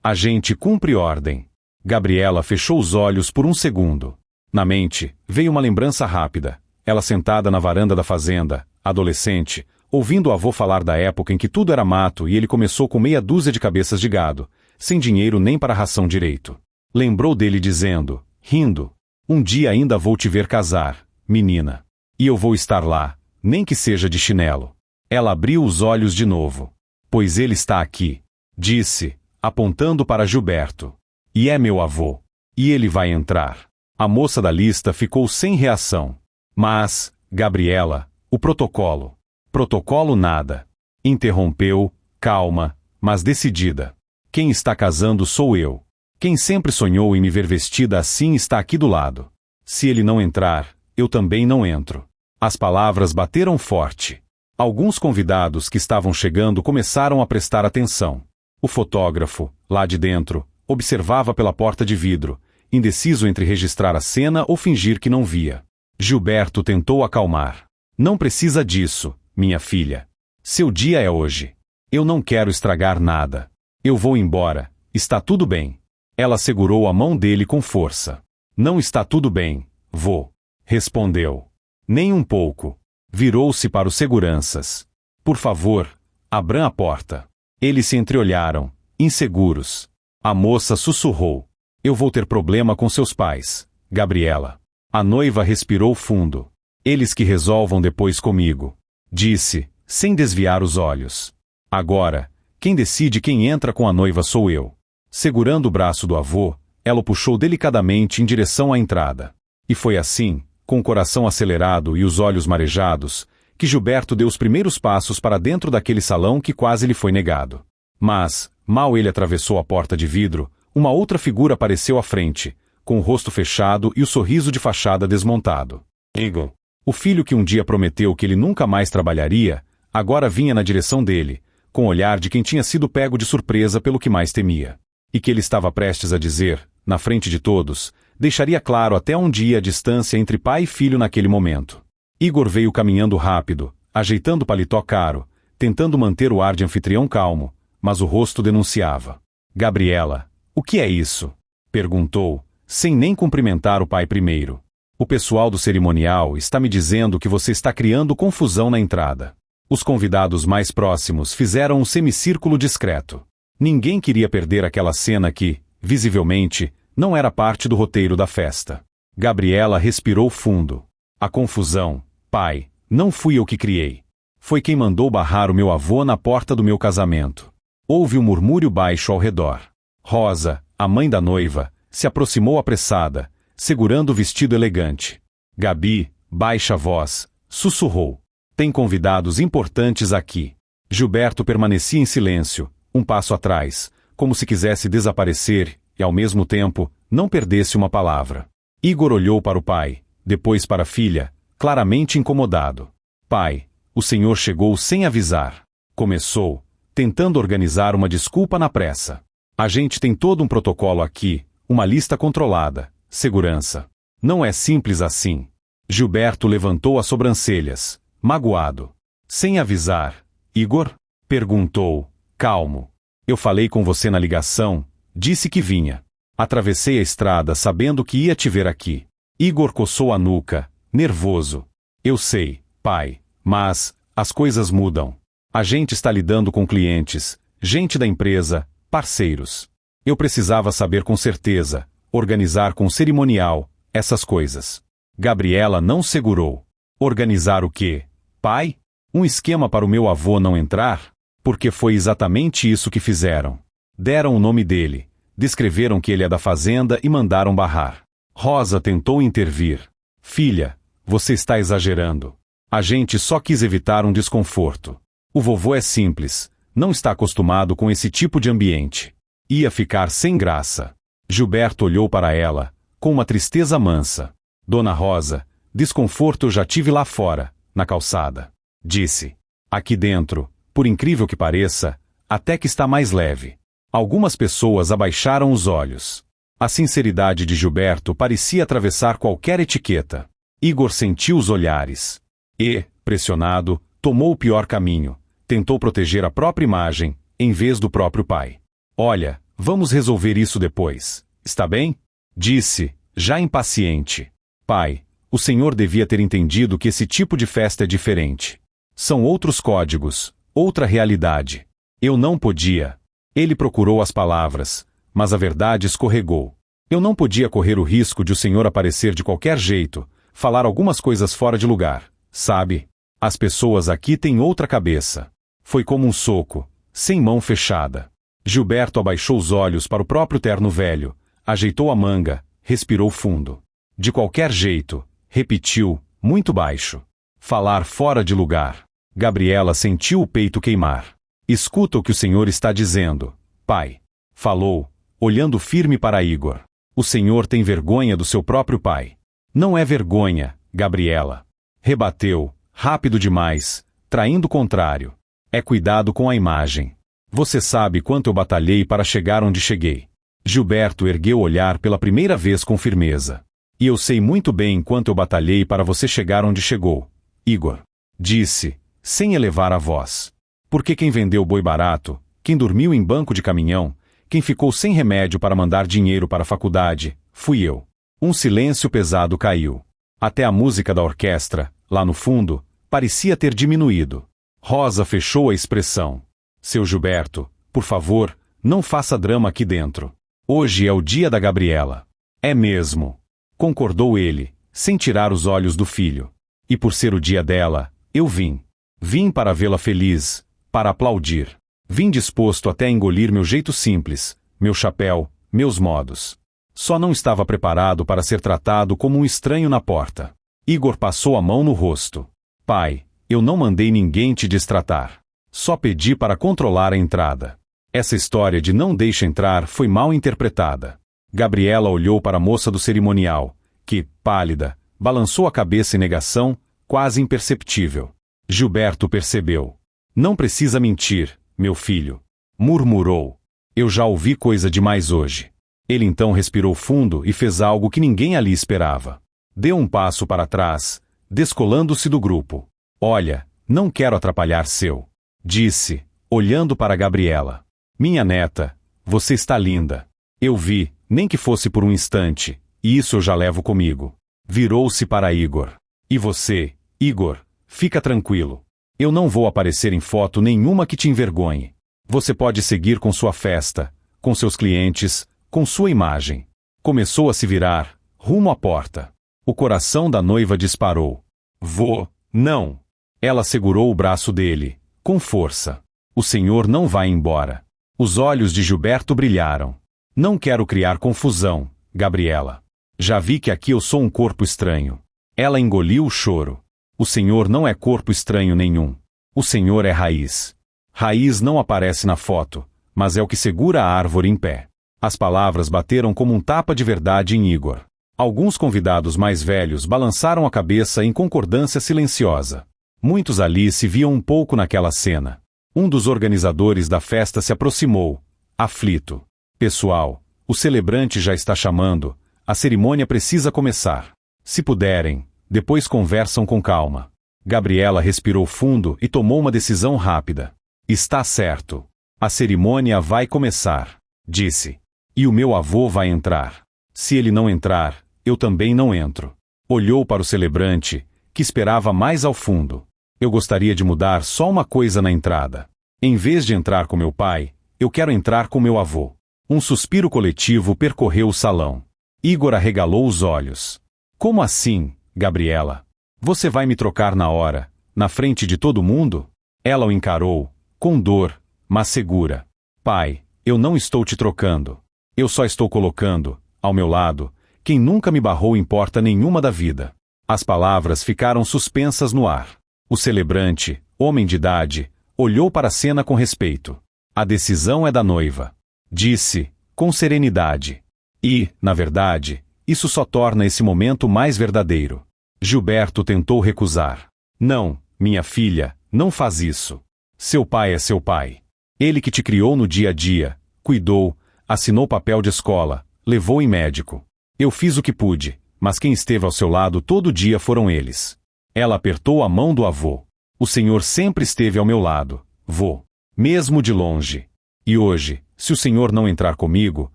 A gente cumpre ordem. Gabriela fechou os olhos por um segundo. Na mente, veio uma lembrança rápida. Ela sentada na varanda da fazenda, adolescente, ouvindo o avô falar da época em que tudo era mato e ele começou com meia dúzia de cabeças de gado, sem dinheiro nem para ração direito. Lembrou dele dizendo, rindo, um dia ainda vou te ver casar, menina. E eu vou estar lá, nem que seja de chinelo. Ela abriu os olhos de novo. Pois ele está aqui, disse, apontando para Gilberto. E é meu avô. E ele vai entrar. A moça da lista ficou sem reação. Mas, Gabriela, o protocolo. Protocolo nada. Interrompeu, calma, mas decidida. Quem está casando sou eu. Quem sempre sonhou em me ver vestida assim está aqui do lado. Se ele não entrar, eu também não entro. As palavras bateram forte. Alguns convidados que estavam chegando começaram a prestar atenção. O fotógrafo, lá de dentro, observava pela porta de vidro, indeciso entre registrar a cena ou fingir que não via. Gilberto tentou acalmar. Não precisa disso, minha filha. Seu dia é hoje. Eu não quero estragar nada. Eu vou embora. Está tudo bem. Ela segurou a mão dele com força. Não está tudo bem, vô. Respondeu. Nem um pouco. Virou-se para os seguranças. Por favor, abram a porta. Eles se entreolharam, inseguros. A moça sussurrou. Eu vou ter problema com seus pais, Gabriela. A noiva respirou fundo. Eles que resolvam depois comigo. Disse, sem desviar os olhos. Agora, quem decide quem entra com a noiva sou eu. Segurando o braço do avô, ela o puxou delicadamente em direção à entrada. E foi assim, com o coração acelerado e os olhos marejados, que Gilberto deu os primeiros passos para dentro daquele salão que quase lhe foi negado. Mas, mal ele atravessou a porta de vidro, uma outra figura apareceu à frente, com o rosto fechado e o sorriso de fachada desmontado. Igor, o filho que um dia prometeu que ele nunca mais trabalharia, agora vinha na direção dele, com o olhar de quem tinha sido pego de surpresa pelo que mais temia. E que ele estava prestes a dizer, na frente de todos, deixaria claro até onde ia a distância entre pai e filho naquele momento. Igor veio caminhando rápido, ajeitando o paletó caro, tentando manter o ar de anfitrião calmo, mas o rosto denunciava. Gabriela, o que é isso? Perguntou, sem nem cumprimentar o pai primeiro. O pessoal do cerimonial está me dizendo que você está criando confusão na entrada. Os convidados mais próximos fizeram um semicírculo discreto. Ninguém queria perder aquela cena que, visivelmente, não era parte do roteiro da festa. Gabriela respirou fundo. A confusão, pai, não fui eu que criei. Foi quem mandou barrar o meu avô na porta do meu casamento. Houve um murmúrio baixo ao redor. Rosa, a mãe da noiva, se aproximou apressada, segurando o vestido elegante. Gabi, baixa voz, sussurrou. Tem convidados importantes aqui. Gilberto permanecia em silêncio, um passo atrás, como se quisesse desaparecer e, ao mesmo tempo, não perdesse uma palavra. Igor olhou para o pai, depois para a filha, claramente incomodado. Pai, o senhor chegou sem avisar. Começou, tentando organizar uma desculpa na pressa. A gente tem todo um protocolo aqui, uma lista controlada, segurança. Não é simples assim. Gilberto levantou as sobrancelhas, magoado. Sem avisar, Igor? Perguntou, calmo. Eu falei com você na ligação, disse que vinha. Atravessei a estrada sabendo que ia te ver aqui. Igor coçou a nuca, nervoso. Eu sei, pai, mas as coisas mudam. A gente está lidando com clientes, gente da empresa, parceiros. Eu precisava saber com certeza, organizar com cerimonial, essas coisas. Gabriela não segurou. Organizar o quê? Pai? Um esquema para o meu avô não entrar? Porque foi exatamente isso que fizeram. Deram o nome dele, descreveram que ele é da fazenda e mandaram barrar. Rosa tentou intervir. Filha, você está exagerando. A gente só quis evitar um desconforto. O vovô é simples, não está acostumado com esse tipo de ambiente. Ia ficar sem graça. Gilberto olhou para ela, com uma tristeza mansa. Dona Rosa, desconforto eu já tive lá fora, na calçada. Disse. Aqui dentro, por incrível que pareça, até que está mais leve. Algumas pessoas abaixaram os olhos. A sinceridade de Gilberto parecia atravessar qualquer etiqueta. Igor sentiu os olhares. E, pressionado, tomou o pior caminho. Tentou proteger a própria imagem, em vez do próprio pai. Olha, vamos resolver isso depois, está bem? Disse, já impaciente. Pai, O senhor devia ter entendido que esse tipo de festa é diferente. São outros códigos, outra realidade. Eu não podia. Ele procurou as palavras, mas a verdade escorregou. Eu não podia correr o risco de o senhor aparecer de qualquer jeito, falar algumas coisas fora de lugar, sabe? As pessoas aqui têm outra cabeça. Foi como um soco, sem mão fechada. Gilberto abaixou os olhos para o próprio terno velho, ajeitou a manga, respirou fundo. De qualquer jeito, repetiu, muito baixo. Falar fora de lugar. Gabriela sentiu o peito queimar. Escuta o que o senhor está dizendo, pai. Falou, olhando firme para Igor. O senhor tem vergonha do seu próprio pai. Não é vergonha, Gabriela. Rebateu, rápido demais, traindo o contrário. É cuidado com a imagem. Você sabe quanto eu batalhei para chegar onde cheguei. Gilberto ergueu o olhar pela primeira vez com firmeza. E eu sei muito bem quanto eu batalhei para você chegar onde chegou, Igor. Disse, sem elevar a voz. Porque quem vendeu boi barato, quem dormiu em banco de caminhão, quem ficou sem remédio para mandar dinheiro para a faculdade, fui eu. Um silêncio pesado caiu. Até a música da orquestra, lá no fundo, parecia ter diminuído. Rosa fechou a expressão. Seu Gilberto, por favor, não faça drama aqui dentro. Hoje é o dia da Gabriela. É mesmo. Concordou ele, sem tirar os olhos do filho. E por ser o dia dela, eu vim. Vim para vê-la feliz, para aplaudir. Vim disposto até a engolir meu jeito simples, meu chapéu, meus modos. Só não estava preparado para ser tratado como um estranho na porta. Igor passou a mão no rosto. Pai, eu não mandei ninguém te destratar. Só pedi para controlar a entrada. Essa história de não deixa entrar foi mal interpretada. Gabriela olhou para a moça do cerimonial, que, pálida, balançou a cabeça em negação, quase imperceptível. Gilberto percebeu. Não precisa mentir, meu filho. Murmurou. Eu já ouvi coisa demais hoje. Ele então respirou fundo e fez algo que ninguém ali esperava. Deu um passo para trás, descolando-se do grupo. Olha, não quero atrapalhar seu. Disse, olhando para Gabriela. Minha neta, você está linda. Eu vi, nem que fosse por um instante, e isso eu já levo comigo. Virou-se para Igor. E você, Igor, fica tranquilo. Eu não vou aparecer em foto nenhuma que te envergonhe. Você pode seguir com sua festa, com seus clientes, com sua imagem. Começou a se virar, rumo à porta. O coração da noiva disparou. Vou, não. Ela segurou o braço dele, com força. O senhor não vai embora. Os olhos de Gilberto brilharam. Não quero criar confusão, Gabriela. Já vi que aqui eu sou um corpo estranho. Ela engoliu o choro. O senhor não é corpo estranho nenhum. O senhor é raiz. Raiz não aparece na foto, mas é o que segura a árvore em pé. As palavras bateram como um tapa de verdade em Igor. Alguns convidados mais velhos balançaram a cabeça em concordância silenciosa. Muitos ali se viam um pouco naquela cena. Um dos organizadores da festa se aproximou, aflito. Pessoal, o celebrante já está chamando, a cerimônia precisa começar. Se puderem, depois conversam com calma. Gabriela respirou fundo e tomou uma decisão rápida. Está certo. A cerimônia vai começar, disse. E o meu avô vai entrar. Se ele não entrar, eu também não entro. Olhou para o celebrante, que esperava mais ao fundo. Eu gostaria de mudar só uma coisa na entrada. Em vez de entrar com meu pai, eu quero entrar com meu avô. Um suspiro coletivo percorreu o salão. Igor arregalou os olhos. Como assim, Gabriela? Você vai me trocar na hora, na frente de todo mundo? Ela o encarou, com dor, mas segura. Pai, eu não estou te trocando. Eu só estou colocando, ao meu lado, quem nunca me barrou em porta nenhuma da vida. As palavras ficaram suspensas no ar. O celebrante, homem de idade, olhou para a cena com respeito. A decisão é da noiva. Disse, com serenidade. E, na verdade, isso só torna esse momento mais verdadeiro. Gilberto tentou recusar. Não, minha filha, não faz isso. Seu pai é seu pai. Ele que te criou no dia a dia, cuidou, assinou papel de escola, levou em médico. Eu fiz o que pude, mas quem esteve ao seu lado todo dia foram eles. Ela apertou a mão do avô. O senhor sempre esteve ao meu lado, vô. Mesmo de longe. E hoje, se o senhor não entrar comigo,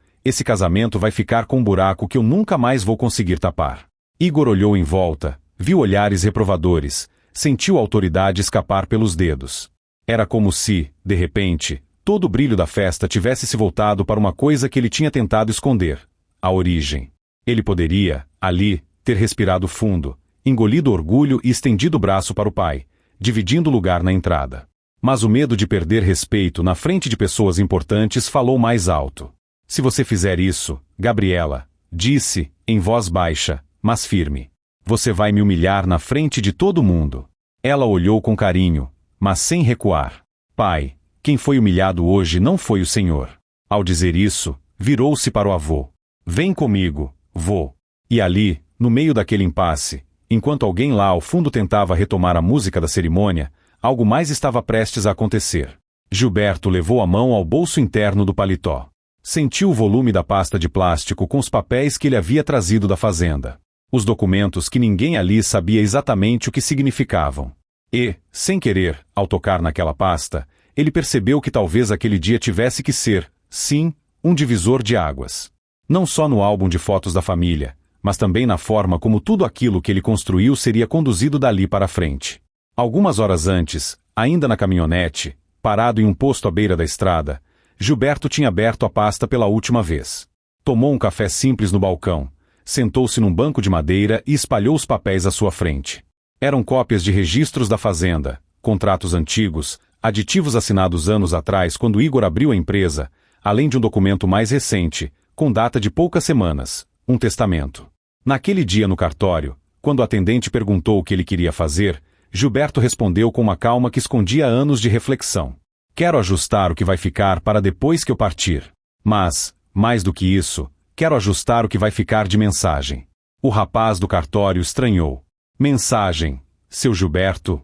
esse casamento vai ficar com um buraco que eu nunca mais vou conseguir tapar. Igor olhou em volta, viu olhares reprovadores, sentiu a autoridade escapar pelos dedos. Era como se, de repente, todo o brilho da festa tivesse se voltado para uma coisa que ele tinha tentado esconder: a origem. Ele poderia, ali, ter respirado fundo, engolido orgulho e estendido o braço para o pai, dividindo o lugar na entrada. Mas o medo de perder respeito na frente de pessoas importantes falou mais alto. Se você fizer isso, Gabriela, disse, em voz baixa, mas firme, você vai me humilhar na frente de todo mundo. Ela olhou com carinho, mas sem recuar. Pai, quem foi humilhado hoje não foi o senhor. Ao dizer isso, virou-se para o avô. Vem comigo, vô. E ali, no meio daquele impasse, enquanto alguém lá ao fundo tentava retomar a música da cerimônia, algo mais estava prestes a acontecer. Gilberto levou a mão ao bolso interno do paletó. Sentiu o volume da pasta de plástico com os papéis que ele havia trazido da fazenda. Os documentos que ninguém ali sabia exatamente o que significavam. E, sem querer, ao tocar naquela pasta, ele percebeu que talvez aquele dia tivesse que ser, sim, um divisor de águas. Não só no álbum de fotos da família, mas também na forma como tudo aquilo que ele construiu seria conduzido dali para frente. Algumas horas antes, ainda na caminhonete, parado em um posto à beira da estrada, Gilberto tinha aberto a pasta pela última vez. Tomou um café simples no balcão, sentou-se num banco de madeira e espalhou os papéis à sua frente. Eram cópias de registros da fazenda, contratos antigos, aditivos assinados anos atrás quando Igor abriu a empresa, além de um documento mais recente, com data de poucas semanas, um testamento. Naquele dia no cartório, quando o atendente perguntou o que ele queria fazer, Gilberto respondeu com uma calma que escondia anos de reflexão. Quero ajustar o que vai ficar para depois que eu partir. Mas, mais do que isso, quero ajustar o que vai ficar de mensagem. O rapaz do cartório estranhou. Mensagem, seu Gilberto?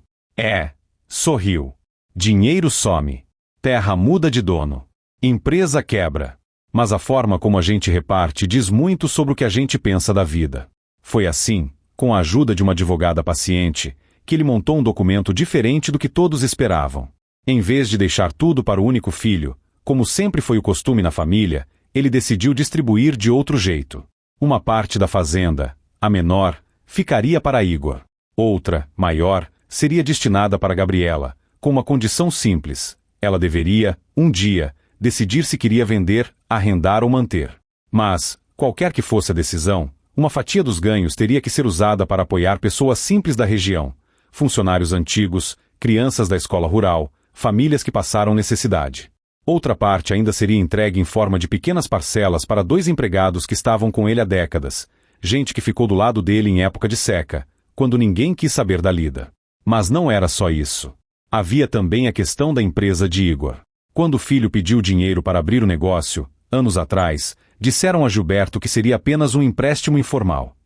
Sorriu. Dinheiro some. Terra muda de dono. Empresa quebra. Mas a forma como a gente reparte diz muito sobre o que a gente pensa da vida. Foi assim, com a ajuda de uma advogada paciente, que ele montou um documento diferente do que todos esperavam. Em vez de deixar tudo para o único filho, como sempre foi o costume na família, ele decidiu distribuir de outro jeito. Uma parte da fazenda, a menor, ficaria para Igor. Outra, maior, seria destinada para Gabriela, com uma condição simples. Ela deveria, um dia, decidir se queria vender, arrendar ou manter. Mas, qualquer que fosse a decisão, uma fatia dos ganhos teria que ser usada para apoiar pessoas simples da região, funcionários antigos, crianças da escola rural, famílias que passaram necessidade. Outra parte ainda seria entregue em forma de pequenas parcelas para 2 empregados que estavam com ele há décadas, gente que ficou do lado dele em época de seca, quando ninguém quis saber da lida. Mas não era só isso. Havia também a questão da empresa de Igor. Quando o filho pediu dinheiro para abrir o negócio, anos atrás, disseram a Gilberto que seria apenas um empréstimo informal.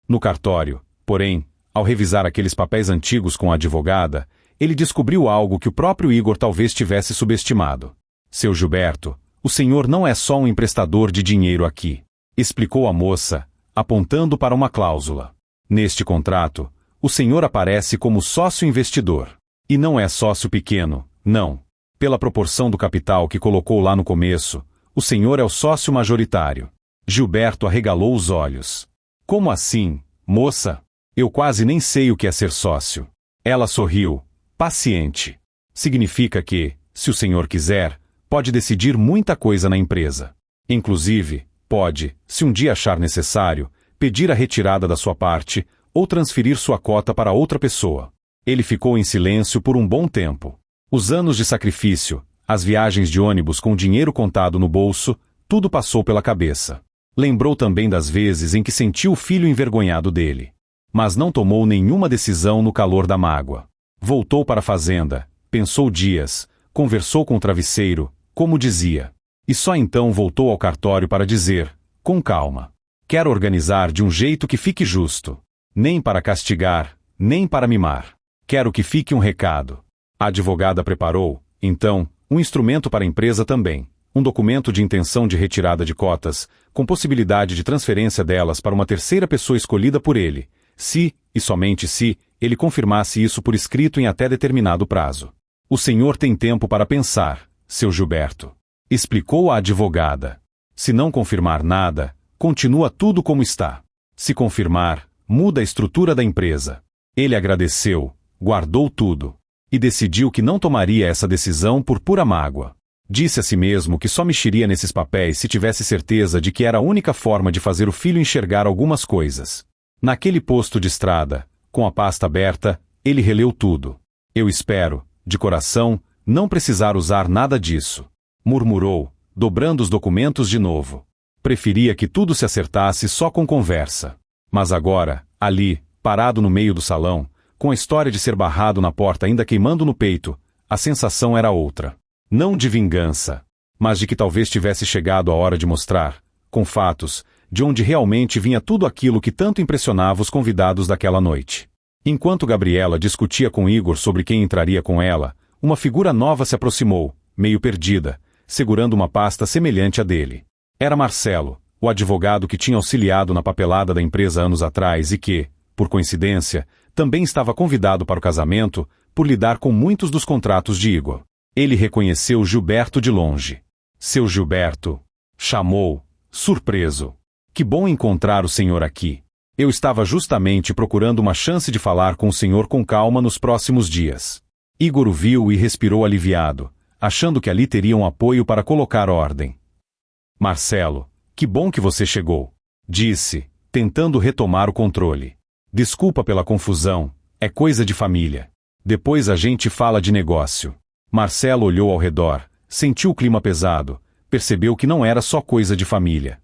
No cartório, porém, ao revisar aqueles papéis antigos com a advogada, ele descobriu algo que o próprio Igor talvez tivesse subestimado. Seu Gilberto, o senhor não é só um emprestador de dinheiro aqui, explicou a moça, apontando para uma cláusula. Neste contrato, o senhor aparece como sócio investidor. E não é sócio pequeno, não. Pela proporção do capital que colocou lá no começo, o senhor é o sócio majoritário. Gilberto arregalou os olhos. Como assim, moça? Eu quase nem sei o que é ser sócio. Ela sorriu, paciente. Significa que, se o senhor quiser, pode decidir muita coisa na empresa. Inclusive, pode, se um dia achar necessário, pedir a retirada da sua parte ou transferir sua cota para outra pessoa. Ele ficou em silêncio por um bom tempo. Os anos de sacrifício, as viagens de ônibus com dinheiro contado no bolso, tudo passou pela cabeça. Lembrou também das vezes em que sentiu o filho envergonhado dele. Mas não tomou nenhuma decisão no calor da mágoa. Voltou para a fazenda, pensou dias, conversou com o travesseiro, como dizia. E só então voltou ao cartório para dizer, com calma: quero organizar de um jeito que fique justo. Nem para castigar, nem para mimar. Quero que fique um recado. A advogada preparou, então, um instrumento para a empresa também, um documento de intenção de retirada de cotas, com possibilidade de transferência delas para uma terceira pessoa escolhida por ele, se, e somente se, ele confirmasse isso por escrito em até determinado prazo. O senhor tem tempo para pensar, seu Gilberto, explicou a advogada. Se não confirmar nada, continua tudo como está. Se confirmar, muda a estrutura da empresa. Ele agradeceu, guardou tudo. E decidiu que não tomaria essa decisão por pura mágoa. Disse a si mesmo que só mexeria nesses papéis se tivesse certeza de que era a única forma de fazer o filho enxergar algumas coisas. Naquele posto de estrada, com a pasta aberta, ele releu tudo. Eu espero, de coração, não precisar usar nada disso. Murmurou, dobrando os documentos de novo. Preferia que tudo se acertasse só com conversa. Mas agora, ali, parado no meio do salão, com a história de ser barrado na porta ainda queimando no peito, a sensação era outra. Não de vingança, mas de que talvez tivesse chegado a hora de mostrar, com fatos, de onde realmente vinha tudo aquilo que tanto impressionava os convidados daquela noite. Enquanto Gabriela discutia com Igor sobre quem entraria com ela, uma figura nova se aproximou, meio perdida, segurando uma pasta semelhante à dele. Era Marcelo, o advogado que tinha auxiliado na papelada da empresa anos atrás e que, por coincidência, também estava convidado para o casamento por lidar com muitos dos contratos de Igor. Ele reconheceu Gilberto de longe. Seu Gilberto, chamou, surpreso. Que bom encontrar o senhor aqui. Eu estava justamente procurando uma chance de falar com o senhor com calma nos próximos dias. Igor o viu e respirou aliviado, achando que ali teria um apoio para colocar ordem. Marcelo, que bom que você chegou, disse, tentando retomar o controle. Desculpa pela confusão, é coisa de família. Depois a gente fala de negócio. Marcelo olhou ao redor, sentiu o clima pesado, percebeu que não era só coisa de família.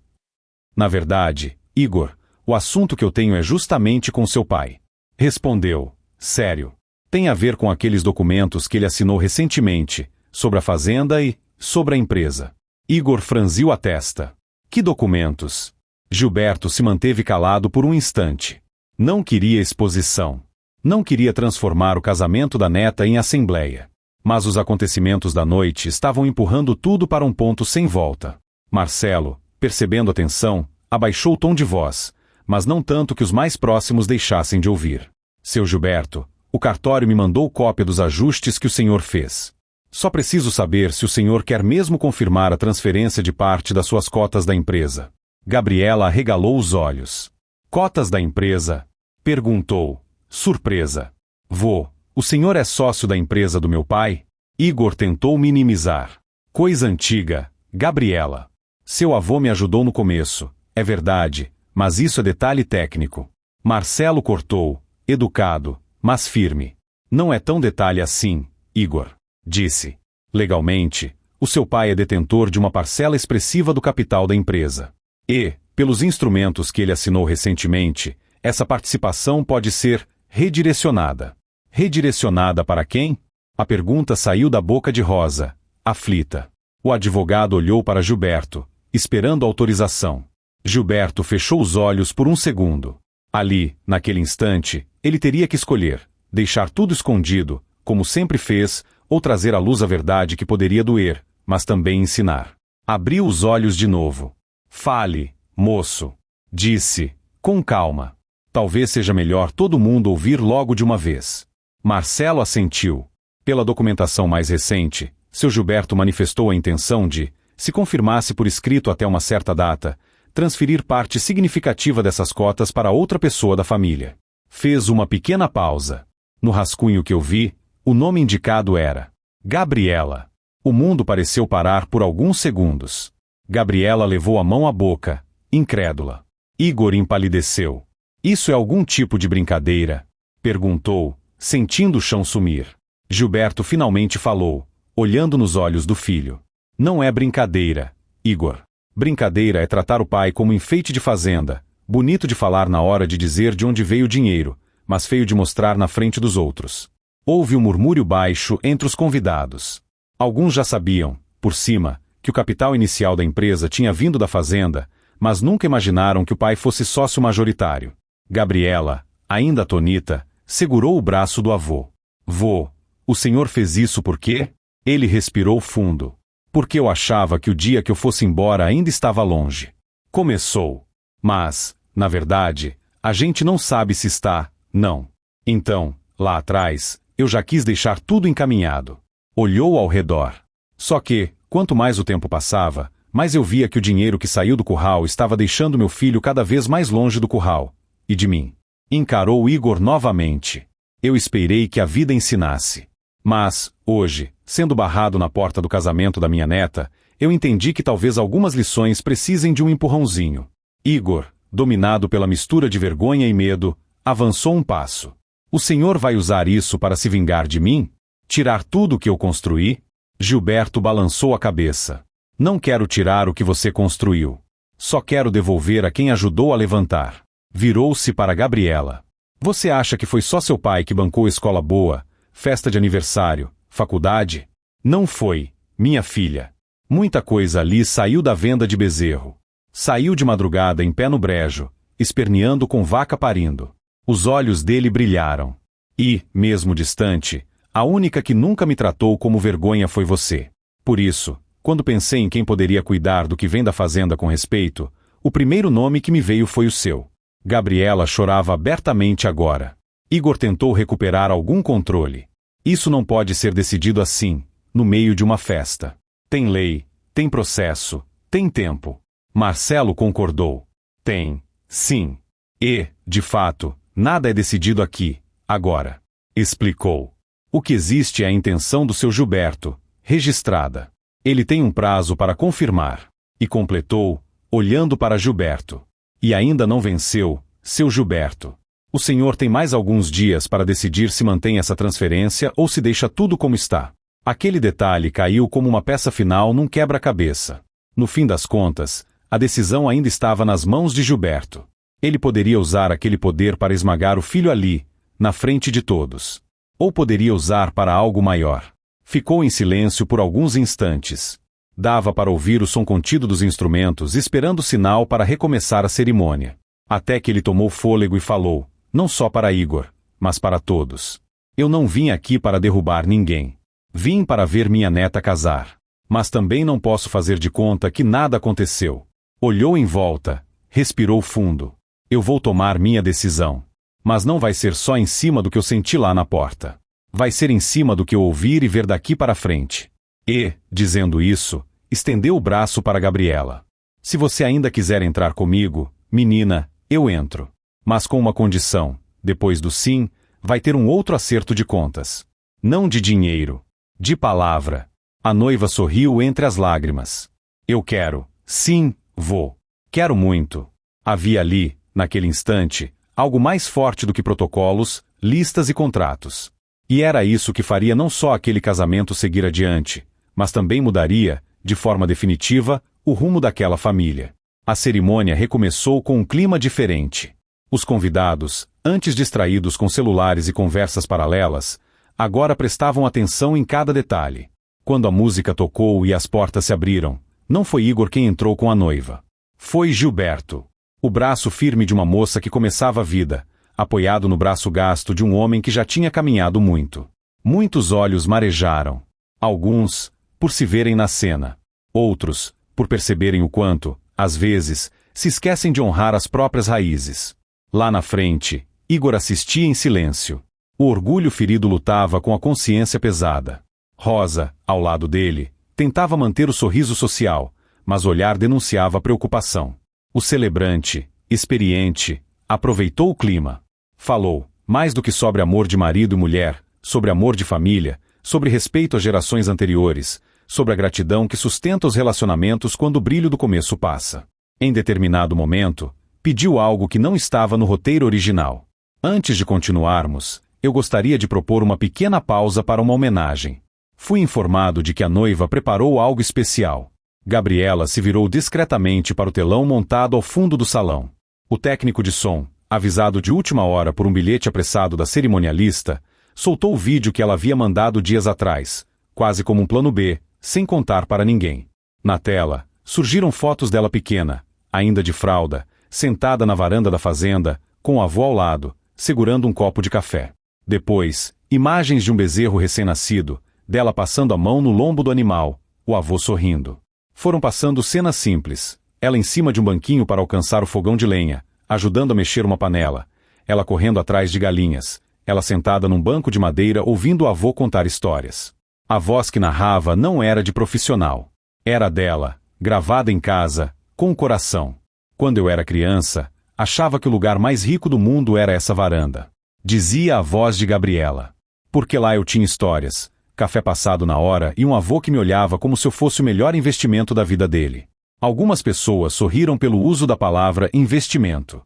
Na verdade, Igor, o assunto que eu tenho é justamente com seu pai. Respondeu, sério. Tem a ver com aqueles documentos que ele assinou recentemente, sobre a fazenda e sobre a empresa. Igor franziu a testa. Que documentos? Gilberto se manteve calado por um instante. Não queria exposição. Não queria transformar o casamento da neta em assembleia. Mas os acontecimentos da noite estavam empurrando tudo para um ponto sem volta. Marcelo, percebendo a tensão, abaixou o tom de voz, mas não tanto que os mais próximos deixassem de ouvir. Seu Gilberto, o cartório me mandou cópia dos ajustes que o senhor fez. Só preciso saber se o senhor quer mesmo confirmar a transferência de parte das suas cotas da empresa. Gabriela arregalou os olhos. Cotas da empresa? Perguntou, surpresa. Vô, o senhor é sócio da empresa do meu pai? Igor tentou minimizar. Coisa antiga, Gabriela. Seu avô me ajudou no começo, é verdade, mas isso é detalhe técnico. Marcelo cortou, educado, mas firme. Não é tão detalhe assim, Igor, disse. Legalmente, o seu pai é detentor de uma parcela expressiva do capital da empresa. E, pelos instrumentos que ele assinou recentemente, essa participação pode ser redirecionada. Redirecionada para quem? A pergunta saiu da boca de Rosa, aflita. O advogado olhou para Gilberto, esperando autorização. Gilberto fechou os olhos por um segundo. Ali, naquele instante, ele teria que escolher, deixar tudo escondido, como sempre fez, ou trazer à luz a verdade que poderia doer, mas também ensinar. Abriu os olhos de novo. Fale, moço, disse, com calma. Talvez seja melhor todo mundo ouvir logo de uma vez. Marcelo assentiu. Pela documentação mais recente, seu Gilberto manifestou a intenção de, se confirmasse por escrito até uma certa data, transferir parte significativa dessas cotas para outra pessoa da família. Fez uma pequena pausa. No rascunho que eu vi, o nome indicado era Gabriela. O mundo pareceu parar por alguns segundos. Gabriela levou a mão à boca, incrédula. Igor empalideceu. Isso é algum tipo de brincadeira? Perguntou, sentindo o chão sumir. Gilberto finalmente falou, olhando nos olhos do filho. Não é brincadeira, Igor. Brincadeira é tratar o pai como enfeite de fazenda, bonito de falar na hora de dizer de onde veio o dinheiro, mas feio de mostrar na frente dos outros. Houve um murmúrio baixo entre os convidados. Alguns já sabiam, por cima, que o capital inicial da empresa tinha vindo da fazenda, mas nunca imaginaram que o pai fosse sócio majoritário. Gabriela, ainda atônita, segurou o braço do avô. Vô, o senhor fez isso por quê? Ele respirou fundo. Porque eu achava que o dia que eu fosse embora ainda estava longe. Começou. Mas, na verdade, a gente não sabe se está, não. Então, lá atrás, eu já quis deixar tudo encaminhado. Olhou ao redor. Só que, quanto mais o tempo passava, mais eu via que o dinheiro que saiu do curral estava deixando meu filho cada vez mais longe do curral. E de mim. Encarou Igor novamente. Eu esperei que a vida ensinasse. Mas, hoje, sendo barrado na porta do casamento da minha neta, eu entendi que talvez algumas lições precisem de um empurrãozinho. Igor, dominado pela mistura de vergonha e medo, avançou um passo. O senhor vai usar isso para se vingar de mim? Tirar tudo o que eu construí? Gilberto balançou a cabeça. Não quero tirar o que você construiu. Só quero devolver a quem ajudou a levantar. Virou-se para Gabriela. Você acha que foi só seu pai que bancou escola boa, festa de aniversário, faculdade? Não foi, minha filha. Muita coisa ali saiu da venda de bezerro. Saiu de madrugada em pé no brejo, esperneando com vaca parindo. Os olhos dele brilharam. E, mesmo distante, a única que nunca me tratou como vergonha foi você. Por isso, quando pensei em quem poderia cuidar do que vem da fazenda com respeito, o primeiro nome que me veio foi o seu. Gabriela chorava abertamente agora. Igor tentou recuperar algum controle. Isso não pode ser decidido assim, no meio de uma festa. Tem lei, tem processo, tem tempo. Marcelo concordou. Tem, sim. E, de fato, nada é decidido aqui, agora. Explicou. O que existe é a intenção do seu Gilberto, registrada. Ele tem um prazo para confirmar. E completou, olhando para Gilberto. E ainda não venceu, seu Gilberto. O senhor tem mais alguns dias para decidir se mantém essa transferência ou se deixa tudo como está. Aquele detalhe caiu como uma peça final num quebra-cabeça. No fim das contas, a decisão ainda estava nas mãos de Gilberto. Ele poderia usar aquele poder para esmagar o filho ali, na frente de todos. Ou poderia usar para algo maior. Ficou em silêncio por alguns instantes. Dava para ouvir o som contido dos instrumentos, esperando o sinal para recomeçar a cerimônia. Até que ele tomou fôlego e falou, não só para Igor, mas para todos. Eu não vim aqui para derrubar ninguém. Vim para ver minha neta casar. Mas também não posso fazer de conta que nada aconteceu. Olhou em volta, respirou fundo. Eu vou tomar minha decisão. Mas não vai ser só em cima do que eu senti lá na porta. Vai ser em cima do que eu ouvir e ver daqui para frente. E, dizendo isso, estendeu o braço para Gabriela. Se você ainda quiser entrar comigo, menina, eu entro. Mas com uma condição. Depois do sim, vai ter um outro acerto de contas. Não de dinheiro. De palavra. A noiva sorriu entre as lágrimas. Eu quero. Sim, vou. Quero muito. Havia ali, naquele instante, algo mais forte do que protocolos, listas e contratos. E era isso que faria não só aquele casamento seguir adiante, mas também mudaria, de forma definitiva, o rumo daquela família. A cerimônia recomeçou com um clima diferente. Os convidados, antes distraídos com celulares e conversas paralelas, agora prestavam atenção em cada detalhe. Quando a música tocou e as portas se abriram, não foi Igor quem entrou com a noiva. Foi Gilberto. O braço firme de uma moça que começava a vida, apoiado no braço gasto de um homem que já tinha caminhado muito. Muitos olhos marejaram. Alguns, por se verem na cena. Outros, por perceberem o quanto, às vezes, se esquecem de honrar as próprias raízes. Lá na frente, Igor assistia em silêncio. O orgulho ferido lutava com a consciência pesada. Rosa, ao lado dele, tentava manter o sorriso social, mas o olhar denunciava preocupação. O celebrante, experiente, aproveitou o clima. Falou, mais do que sobre amor de marido e mulher, sobre amor de família, sobre respeito às gerações anteriores, sobre a gratidão que sustenta os relacionamentos quando o brilho do começo passa. Em determinado momento, pediu algo que não estava no roteiro original. Antes de continuarmos, eu gostaria de propor uma pequena pausa para uma homenagem. Fui informado de que a noiva preparou algo especial. Gabriela se virou discretamente para o telão montado ao fundo do salão. O técnico de som, avisado de última hora por um bilhete apressado da cerimonialista, soltou o vídeo que ela havia mandado dias atrás, quase como um plano B, sem contar para ninguém. Na tela, surgiram fotos dela pequena, ainda de fralda, sentada na varanda da fazenda, com o avô ao lado, segurando um copo de café. Depois, imagens de um bezerro recém-nascido, dela passando a mão no lombo do animal, o avô sorrindo. Foram passando cenas simples, ela em cima de um banquinho para alcançar o fogão de lenha, ajudando a mexer uma panela, ela correndo atrás de galinhas, ela sentada num banco de madeira ouvindo o avô contar histórias. A voz que narrava não era de profissional. Era dela, gravada em casa, com o coração. Quando eu era criança, Achava que o lugar mais rico do mundo era essa varanda. Dizia a voz de Gabriela. Porque lá eu tinha histórias, café passado na hora e um avô que me olhava como se eu fosse o melhor investimento da vida dele. Algumas pessoas sorriram pelo uso da palavra investimento.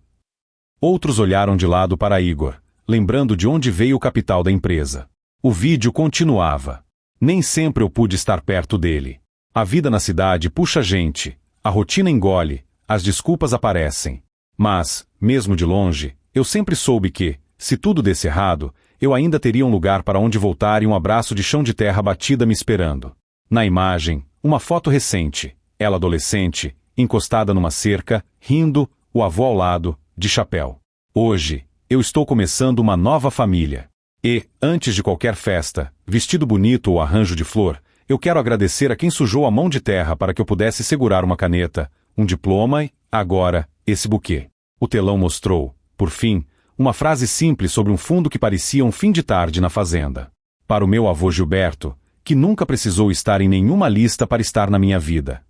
Outros olharam de lado para Igor, lembrando de onde veio o capital da empresa. O vídeo continuava. Nem sempre eu pude estar perto dele. A vida na cidade puxa a gente, a rotina engole, as desculpas aparecem. Mas, mesmo de longe, eu sempre soube que, se tudo desse errado, eu ainda teria um lugar para onde voltar e um abraço de chão de terra batida me esperando. Na imagem, uma foto recente, ela adolescente, encostada numa cerca, rindo, o avô ao lado, de chapéu. Hoje, eu estou começando uma nova família. E, antes de qualquer festa, vestido bonito ou arranjo de flor, eu quero agradecer a quem sujou a mão de terra para que eu pudesse segurar uma caneta, um diploma e, agora, esse buquê. O telão mostrou, por fim, uma frase simples sobre um fundo que parecia um fim de tarde na fazenda. Para o meu avô Gilberto, que nunca precisou estar em nenhuma lista para estar na minha vida.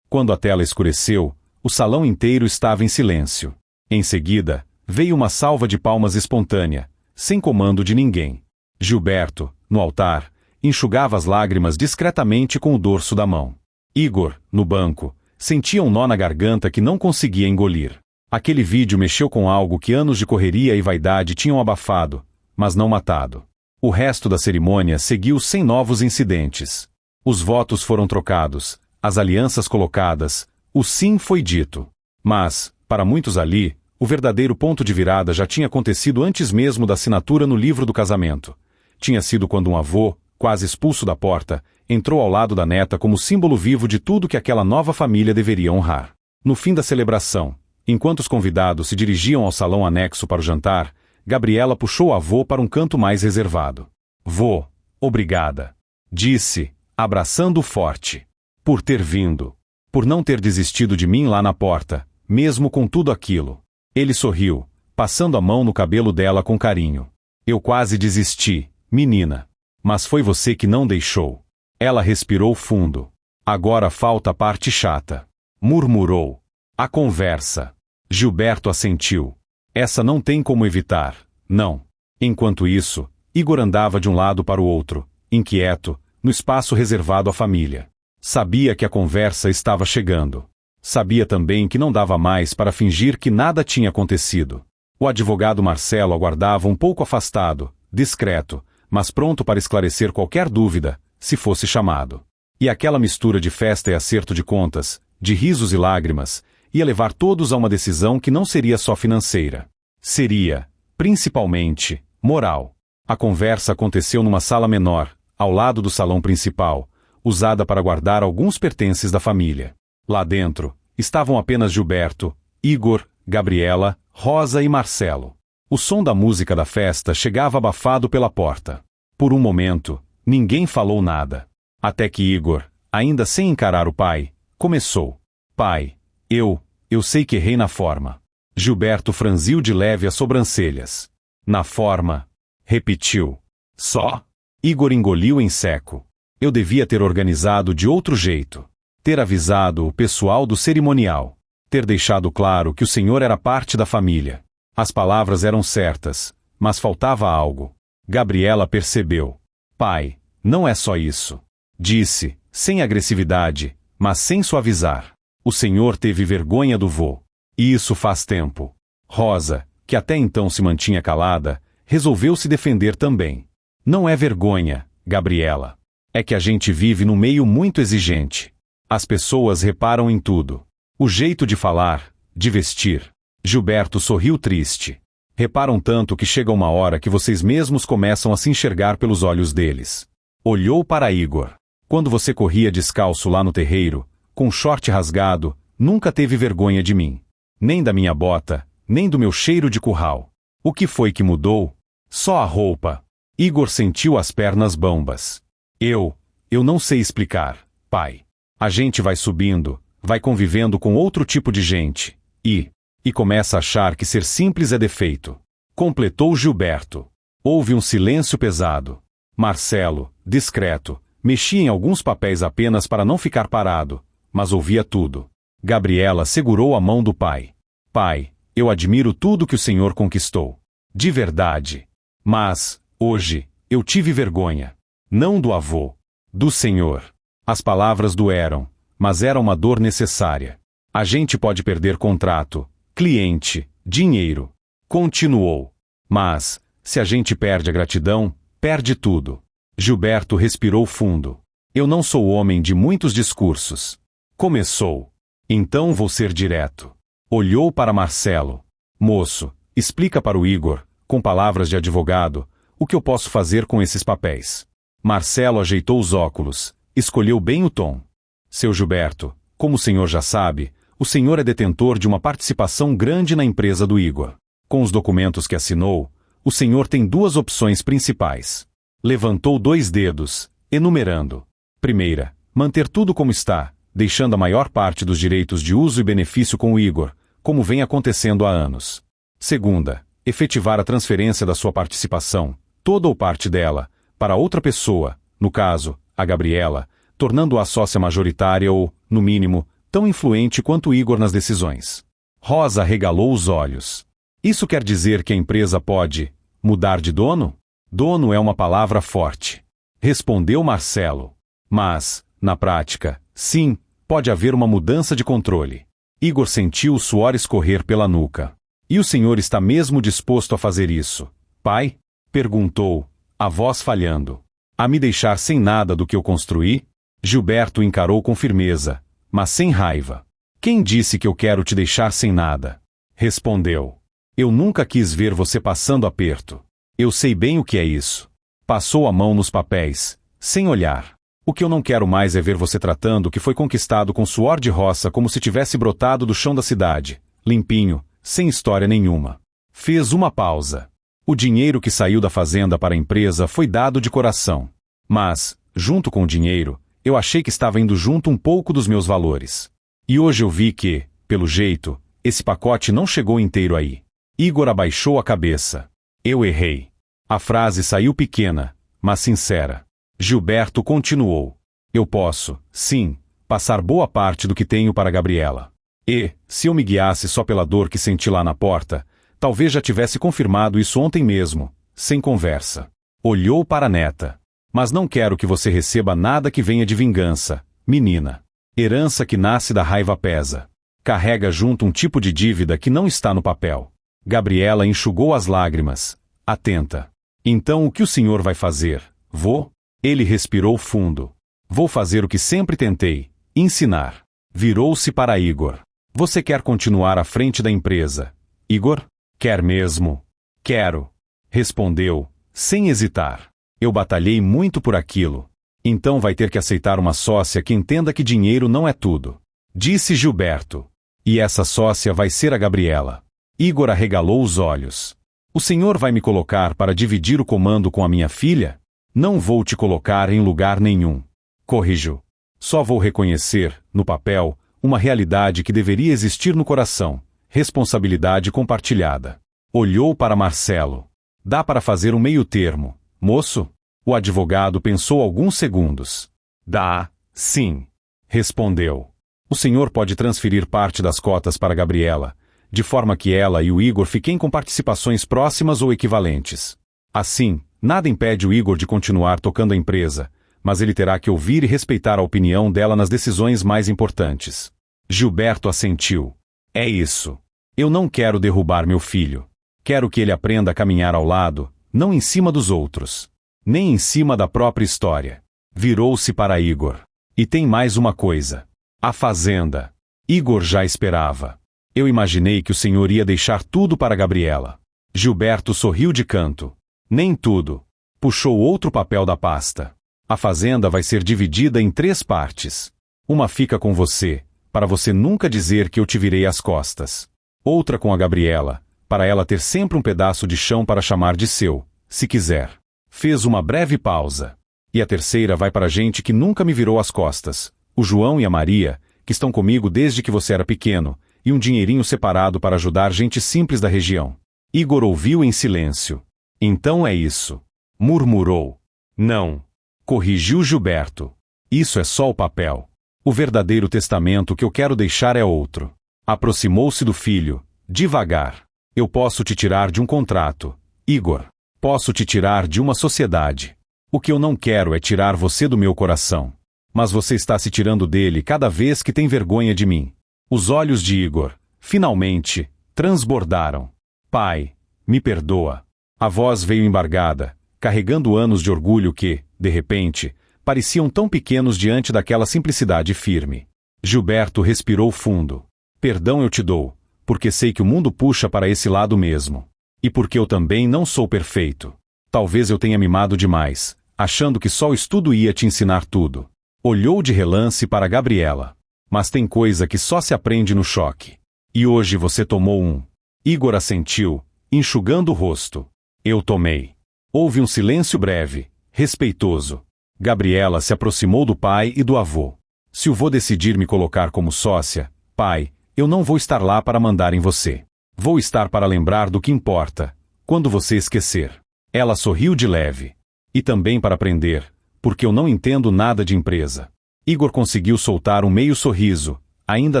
Quando a tela escureceu, o salão inteiro estava em silêncio. Em seguida, veio uma salva de palmas espontânea, sem comando de ninguém. Gilberto, no altar, enxugava as lágrimas discretamente com o dorso da mão. Igor, no banco, sentia um nó na garganta que não conseguia engolir. Aquele vídeo mexeu com algo que anos de correria e vaidade tinham abafado, mas não matado. O resto da cerimônia seguiu sem novos incidentes. Os votos foram trocados, as alianças colocadas, o sim foi dito. Mas, para muitos ali, o verdadeiro ponto de virada já tinha acontecido antes mesmo da assinatura no livro do casamento. Tinha sido quando um avô, quase expulso da porta, entrou ao lado da neta como símbolo vivo de tudo que aquela nova família deveria honrar. No fim da celebração, enquanto os convidados se dirigiam ao salão anexo para o jantar, Gabriela puxou o avô para um canto mais reservado. Vô, obrigada. Disse, abraçando-o forte. Por ter vindo. Por não ter desistido de mim lá na porta, mesmo com tudo aquilo. Ele sorriu, passando a mão no cabelo dela com carinho. Eu quase desisti, menina. Mas foi você que não deixou. Ela respirou fundo. Agora falta a parte chata. Murmurou. A conversa. Gilberto assentiu. Essa não tem como evitar, não. Enquanto isso, Igor andava de um lado para o outro, inquieto, no espaço reservado à família. Sabia que a conversa estava chegando. Sabia também que não dava mais para fingir que nada tinha acontecido. O advogado Marcelo aguardava um pouco afastado, discreto, mas pronto para esclarecer qualquer dúvida, se fosse chamado. E aquela mistura de festa e acerto de contas, de risos e lágrimas, ia levar todos a uma decisão que não seria só financeira. Seria, principalmente, moral. A conversa aconteceu numa sala menor, ao lado do salão principal, usada para guardar alguns pertences da família. Lá dentro, estavam apenas Gilberto, Igor, Gabriela, Rosa e Marcelo. O som da música da festa chegava abafado pela porta. Por um momento, ninguém falou nada. Até que Igor, ainda sem encarar o pai, começou. Pai, eu sei que errei na forma. Gilberto franziu de leve as sobrancelhas. Na forma, repetiu. Só? Igor engoliu em seco. Eu devia ter organizado de outro jeito. Ter avisado o pessoal do cerimonial. Ter deixado claro que o senhor era parte da família. As palavras eram certas, mas faltava algo. Gabriela percebeu. Pai, não é só isso. Disse, sem agressividade, mas sem suavizar. O senhor teve vergonha do vô. E isso faz tempo. Rosa, que até então se mantinha calada, resolveu se defender também. Não é vergonha, Gabriela. É que a gente vive num meio muito exigente. As pessoas reparam em tudo. O jeito de falar, de vestir. Gilberto sorriu triste. Reparam tanto que chega uma hora que vocês mesmos começam a se enxergar pelos olhos deles. Olhou para Igor. Quando você corria descalço lá no terreiro, com short rasgado, nunca teve vergonha de mim. Nem da minha bota, nem do meu cheiro de curral. O que foi que mudou? Só a roupa. Igor sentiu as pernas bambas. Eu não sei explicar, pai. A gente vai subindo, vai convivendo com outro tipo de gente, e começa a achar que ser simples é defeito. Completou Gilberto. Houve um silêncio pesado. Marcelo, discreto, mexia em alguns papéis apenas para não ficar parado, mas ouvia tudo. Gabriela segurou a mão do pai. Pai, Eu admiro tudo que o senhor conquistou. De verdade. Mas, hoje, eu tive vergonha. Não do avô. Do senhor. As palavras doeram, mas era uma dor necessária. A gente pode perder contrato, cliente, dinheiro. Continuou. Mas, se a gente perde a gratidão, perde tudo. Gilberto respirou fundo. Eu não sou homem de muitos discursos. Começou. Então vou ser direto. Olhou para Marcelo. Moço, explica para o Igor, com palavras de advogado, o que eu posso fazer com esses papéis. Marcelo ajeitou os óculos, escolheu bem o tom. Seu Gilberto, como o senhor já sabe, o senhor é detentor de uma participação grande na empresa do Igor. Com os documentos que assinou, o senhor tem duas opções principais. Levantou 2 dedos, enumerando. Primeira, manter tudo como está, deixando a maior parte dos direitos de uso e benefício com o Igor, como vem acontecendo há anos. Segunda, efetivar a transferência da sua participação, toda ou parte dela, para outra pessoa, no caso, a Gabriela, tornando-a sócia majoritária ou, no mínimo, tão influente quanto o Igor nas decisões. Rosa regalou os olhos. Isso quer dizer que a empresa pode mudar de dono? Dono é uma palavra forte. Respondeu Marcelo. Mas, na prática, sim, pode haver uma mudança de controle. Igor sentiu o suor escorrer pela nuca. E o senhor está mesmo disposto a fazer isso, pai? Perguntou, a voz falhando. A me deixar sem nada do que eu construí? Gilberto encarou com firmeza, mas sem raiva. Quem disse que eu quero te deixar sem nada? Respondeu. Eu nunca quis ver você passando aperto. Eu sei bem o que é isso. Passou a mão nos papéis, sem olhar. O que eu não quero mais é ver você tratando o que foi conquistado com suor de roça como se tivesse brotado do chão da cidade, limpinho, sem história nenhuma. Fez uma pausa. O dinheiro que saiu da fazenda para a empresa foi dado de coração. Mas, junto com o dinheiro, eu achei que estava indo junto um pouco dos meus valores. E hoje eu vi que, pelo jeito, esse pacote não chegou inteiro aí. Igor abaixou a cabeça. Eu errei. A frase saiu pequena, mas sincera. Gilberto continuou. Eu posso, sim, passar boa parte do que tenho para Gabriela. E, se eu me guiasse só pela dor que senti lá na porta, talvez já tivesse confirmado isso ontem mesmo, sem conversa. Olhou para a neta. Mas não quero que você receba nada que venha de vingança, menina. Herança que nasce da raiva pesa. Carrega junto um tipo de dívida que não está no papel. Gabriela enxugou as lágrimas, atenta. Então o que o senhor vai fazer? Vou? Ele respirou fundo. Vou fazer o que sempre tentei, ensinar. Virou-se para Igor. Você quer continuar à frente da empresa? Igor? Quer mesmo? Quero. Respondeu, sem hesitar. Eu batalhei muito por aquilo. Então vai ter que aceitar uma sócia que entenda que dinheiro não é tudo. Disse Gilberto. E essa sócia vai ser a Gabriela. Igor arregalou os olhos. O senhor vai me colocar para dividir o comando com a minha filha? Não vou te colocar em lugar nenhum. Corrijo. Só vou reconhecer, no papel, uma realidade que deveria existir no coração. Responsabilidade compartilhada. Olhou para Marcelo. Dá para fazer um meio termo, moço? O advogado pensou alguns segundos. Dá, sim. Respondeu. O senhor pode transferir parte das cotas para Gabriela, de forma que ela e o Igor fiquem com participações próximas ou equivalentes. Assim, nada impede o Igor de continuar tocando a empresa, mas ele terá que ouvir e respeitar a opinião dela nas decisões mais importantes. Gilberto assentiu. É isso. Eu não quero derrubar meu filho. Quero que ele aprenda a caminhar ao lado, não em cima dos outros, nem em cima da própria história. Virou-se para Igor. E tem mais uma coisa. A fazenda. Igor já esperava. Eu imaginei que o senhor ia deixar tudo para Gabriela. Gilberto sorriu de canto. Nem tudo. Puxou outro papel da pasta. A fazenda vai ser dividida em 3 partes. Uma fica com você, para você nunca dizer que eu te virei as costas. Outra com a Gabriela, para ela ter sempre um pedaço de chão para chamar de seu, se quiser. Fez uma breve pausa. E a terceira vai para gente que nunca me virou as costas, o João e a Maria, que estão comigo desde que você era pequeno, e um dinheirinho separado para ajudar gente simples da região. Igor ouviu em silêncio. Então é isso. Murmurou. Não. Corrigiu Gilberto. Isso é só o papel. O verdadeiro testamento que eu quero deixar é outro. Aproximou-se do filho, Devagar. Eu posso te tirar de um contrato, Igor. Posso te tirar de uma sociedade. O que eu não quero é tirar você do meu coração. Mas você está se tirando dele cada vez que tem vergonha de mim. Os olhos de Igor, finalmente, transbordaram. Pai, me perdoa. A voz veio embargada, carregando anos de orgulho que, de repente, pareciam tão pequenos diante daquela simplicidade firme. Gilberto respirou fundo. Perdão eu te dou, porque sei que o mundo puxa para esse lado mesmo. E porque eu também não sou perfeito. Talvez eu tenha mimado demais, achando que só o estudo ia te ensinar tudo. Olhou de relance para Gabriela. Mas tem coisa que só se aprende no choque. E hoje você tomou um. Igor assentiu, enxugando o rosto. Eu tomei. Houve um silêncio breve, respeitoso. Gabriela se aproximou do pai e do avô. Se o vô decidir me colocar como sócia, pai, eu não vou estar lá para mandar em você. Vou estar para lembrar do que importa, quando você esquecer. Ela sorriu de leve. E também para aprender, porque eu não entendo nada de empresa. Igor conseguiu soltar um meio sorriso, ainda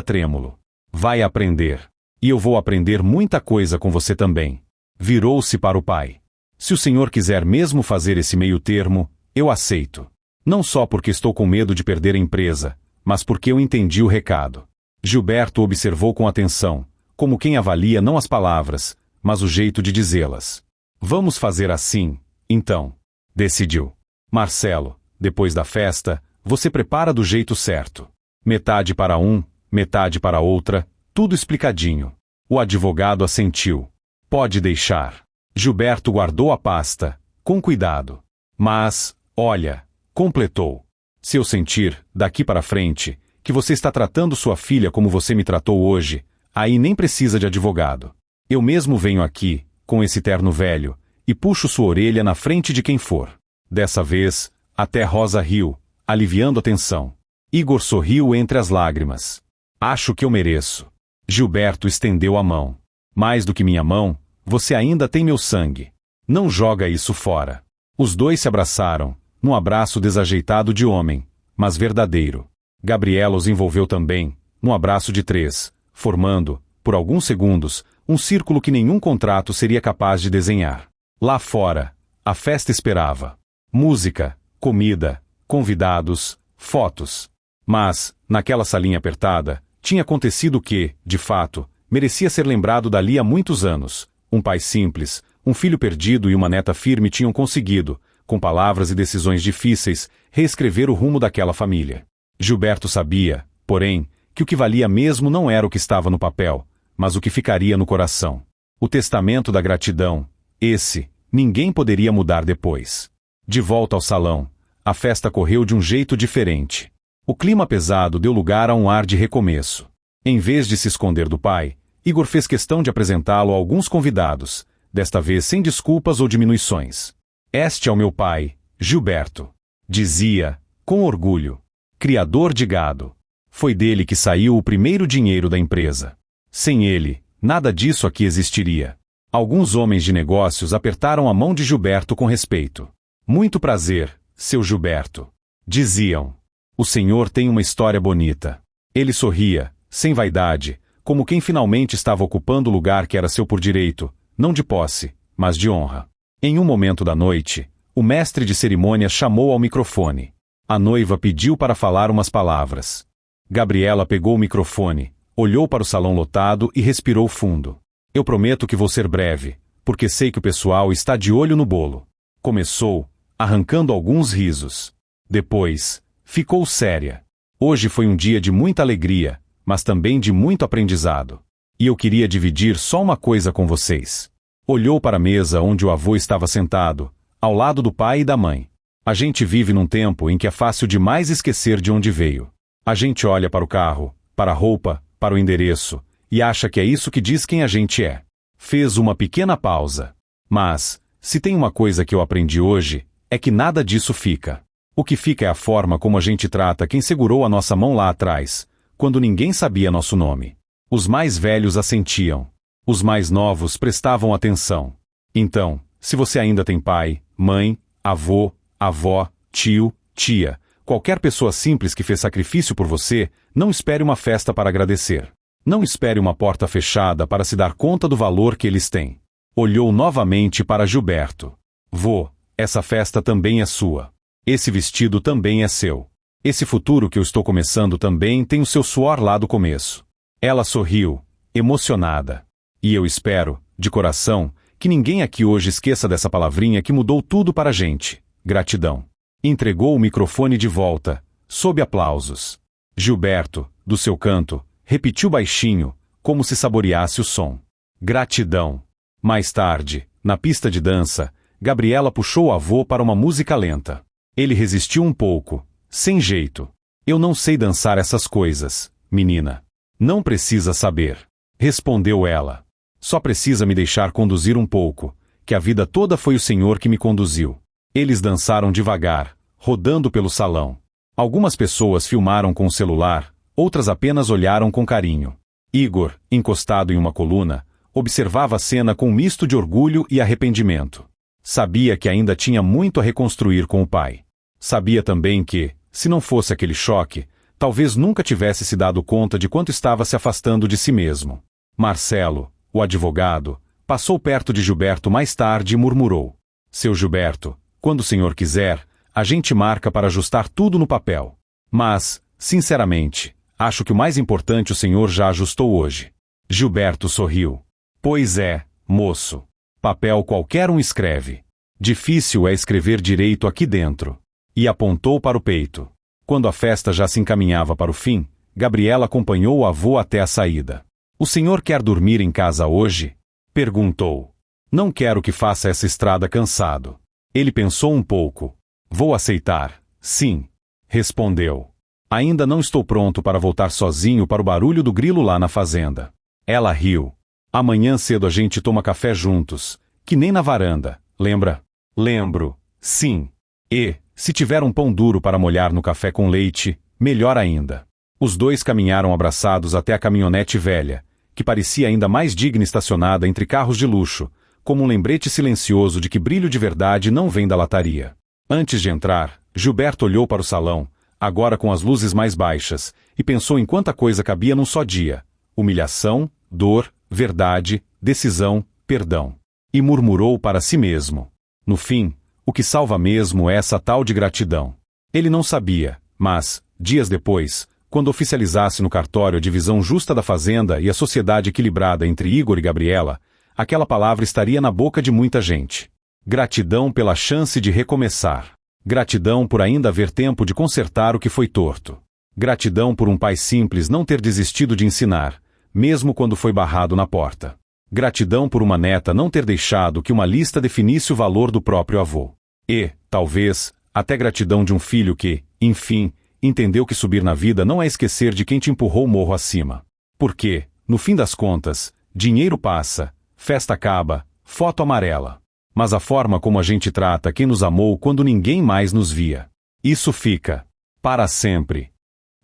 trêmulo. Vai aprender. E eu vou aprender muita coisa com você também. Virou-se para o pai. Se o senhor quiser mesmo fazer esse meio termo, eu aceito. Não só porque estou com medo de perder a empresa, mas porque eu entendi o recado. Gilberto observou com atenção, como quem avalia não as palavras, mas o jeito de dizê-las. Vamos fazer assim, então. Decidiu. Marcelo, depois da festa, você prepara do jeito certo. Metade para um, metade para outra, tudo explicadinho. O advogado assentiu. Pode deixar. Gilberto guardou a pasta, com cuidado. Mas, olha, completou. Se eu sentir, daqui para frente, que você está tratando sua filha como você me tratou hoje, aí nem precisa de advogado. Eu mesmo venho aqui, com esse terno velho, e puxo sua orelha na frente de quem for. Dessa vez, até Rosa riu, aliviando a tensão. Igor sorriu entre as lágrimas. Acho que eu mereço. Gilberto estendeu a mão. Mais do que minha mão, você ainda tem meu sangue. Não joga isso fora. Os dois se abraçaram, num abraço desajeitado de homem, mas verdadeiro. Gabriela os envolveu também, num abraço de três, formando, por alguns segundos, um círculo que nenhum contrato seria capaz de desenhar. Lá fora, a festa esperava. Música, comida, convidados, fotos. Mas, naquela salinha apertada, tinha acontecido o que, de fato, merecia ser lembrado dali a muitos anos. Um pai simples, um filho perdido e uma neta firme tinham conseguido, com palavras e decisões difíceis, reescrever o rumo daquela família. Gilberto sabia, porém, que o que valia mesmo não era o que estava no papel, mas o que ficaria no coração. O testamento da gratidão, esse, ninguém poderia mudar depois. De volta ao salão, a festa correu de um jeito diferente. O clima pesado deu lugar a um ar de recomeço. Em vez de se esconder do pai, Igor fez questão de apresentá-lo a alguns convidados, desta vez sem desculpas ou diminuições. Este é o meu pai, Gilberto. Dizia, com orgulho. Criador de gado. Foi dele que saiu o primeiro dinheiro da empresa. Sem ele, nada disso aqui existiria. Alguns homens de negócios apertaram a mão de Gilberto com respeito. Muito prazer, seu Gilberto. Diziam. O senhor tem uma história bonita. Ele sorria, sem vaidade, como quem finalmente estava ocupando o lugar que era seu por direito, não de posse, mas de honra. Em um momento da noite, o mestre de cerimônias chamou ao microfone. A noiva pediu para falar umas palavras. Gabriela pegou o microfone, olhou para o salão lotado e respirou fundo. Eu prometo que vou ser breve, porque sei que o pessoal está de olho no bolo. Começou, arrancando alguns risos. Depois, ficou séria. Hoje foi um dia de muita alegria, mas também de muito aprendizado. E eu queria dividir só uma coisa com vocês. Olhou para a mesa onde o avô estava sentado, ao lado do pai e da mãe. A gente vive num tempo em que é fácil demais esquecer de onde veio. A gente olha para o carro, para a roupa, para o endereço, e acha que é isso que diz quem a gente é. Fez uma pequena pausa. Mas, se tem uma coisa que eu aprendi hoje, é que nada disso fica. O que fica é a forma como a gente trata quem segurou a nossa mão lá atrás, quando ninguém sabia nosso nome. Os mais velhos assentiam. Os mais novos prestavam atenção. Então, se você ainda tem pai, mãe, avô, avó, tio, tia, qualquer pessoa simples que fez sacrifício por você, não espere uma festa para agradecer. Não espere uma porta fechada para se dar conta do valor que eles têm. Olhou novamente para Gilberto. Vô, essa festa também é sua. Esse vestido também é seu. Esse futuro que eu estou começando também tem o seu suor lá do começo. Ela sorriu, emocionada. E eu espero, de coração, que ninguém aqui hoje esqueça dessa palavrinha que mudou tudo para a gente. Gratidão. Entregou o microfone de volta, sob aplausos. Gilberto, do seu canto, repetiu baixinho, como se saboreasse o som. Gratidão. Mais tarde, na pista de dança, Gabriela puxou o avô para uma música lenta. Ele resistiu um pouco, sem jeito. Eu não sei dançar essas coisas, menina. Não precisa saber. Respondeu ela. Só precisa me deixar conduzir um pouco, que a vida toda foi o Senhor que me conduziu. Eles dançaram devagar, rodando pelo salão. Algumas pessoas filmaram com o celular, outras apenas olharam com carinho. Igor, encostado em uma coluna, observava a cena com um misto de orgulho e arrependimento. Sabia que ainda tinha muito a reconstruir com o pai. Sabia também que, se não fosse aquele choque, talvez nunca tivesse se dado conta de quanto estava se afastando de si mesmo. Marcelo, o advogado, passou perto de Gilberto mais tarde e murmurou. Seu Gilberto, quando o senhor quiser, a gente marca para ajustar tudo no papel. Mas, sinceramente, acho que o mais importante o senhor já ajustou hoje. Gilberto sorriu. Pois é, moço. Papel qualquer um escreve. Difícil é escrever direito aqui dentro. E apontou para o peito. Quando a festa já se encaminhava para o fim, Gabriela acompanhou o avô até a saída. O senhor quer dormir em casa hoje? Perguntou. Não quero que faça essa estrada cansado. Ele pensou um pouco. Vou aceitar, sim. Respondeu. Ainda não estou pronto para voltar sozinho para o barulho do grilo lá na fazenda. Ela riu. Amanhã cedo a gente toma café juntos, que nem na varanda, lembra? Lembro, sim. E, se tiver um pão duro para molhar no café com leite, melhor ainda. Os dois caminharam abraçados até a caminhonete velha, que parecia ainda mais digna estacionada entre carros de luxo, como um lembrete silencioso de que brilho de verdade não vem da lataria. Antes de entrar, Gilberto olhou para o salão, agora com as luzes mais baixas, e pensou em quanta coisa cabia num só dia. Humilhação, dor, verdade, decisão, perdão. E murmurou para si mesmo. No fim, o que salva mesmo é essa tal de gratidão. Ele não sabia, mas, dias depois, quando oficializasse no cartório a divisão justa da fazenda e a sociedade equilibrada entre Igor e Gabriela, aquela palavra estaria na boca de muita gente. Gratidão pela chance de recomeçar. Gratidão por ainda haver tempo de consertar o que foi torto. Gratidão por um pai simples não ter desistido de ensinar, mesmo quando foi barrado na porta. Gratidão por uma neta não ter deixado que uma lista definisse o valor do próprio avô. E, talvez, até gratidão de um filho que, enfim, entendeu que subir na vida não é esquecer de quem te empurrou o morro acima. Porque, no fim das contas, dinheiro passa, festa acaba, foto amarela. Mas a forma como a gente trata quem nos amou quando ninguém mais nos via. Isso fica. Para sempre.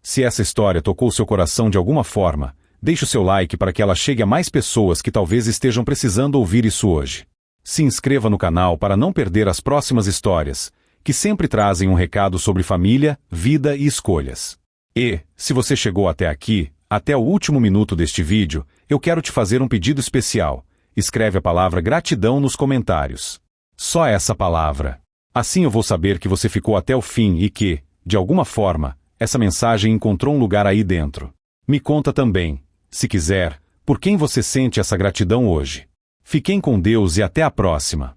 Se essa história tocou seu coração de alguma forma, deixe o seu like para que ela chegue a mais pessoas que talvez estejam precisando ouvir isso hoje. Se inscreva no canal para não perder as próximas histórias, que sempre trazem um recado sobre família, vida e escolhas. E, se você chegou até aqui, até o último minuto deste vídeo, eu quero te fazer um pedido especial. Escreve a palavra gratidão nos comentários. Só essa palavra. Assim eu vou saber que você ficou até o fim e que, de alguma forma, essa mensagem encontrou um lugar aí dentro. Me conta também, se quiser, por quem você sente essa gratidão hoje. Fiquem com Deus e até a próxima.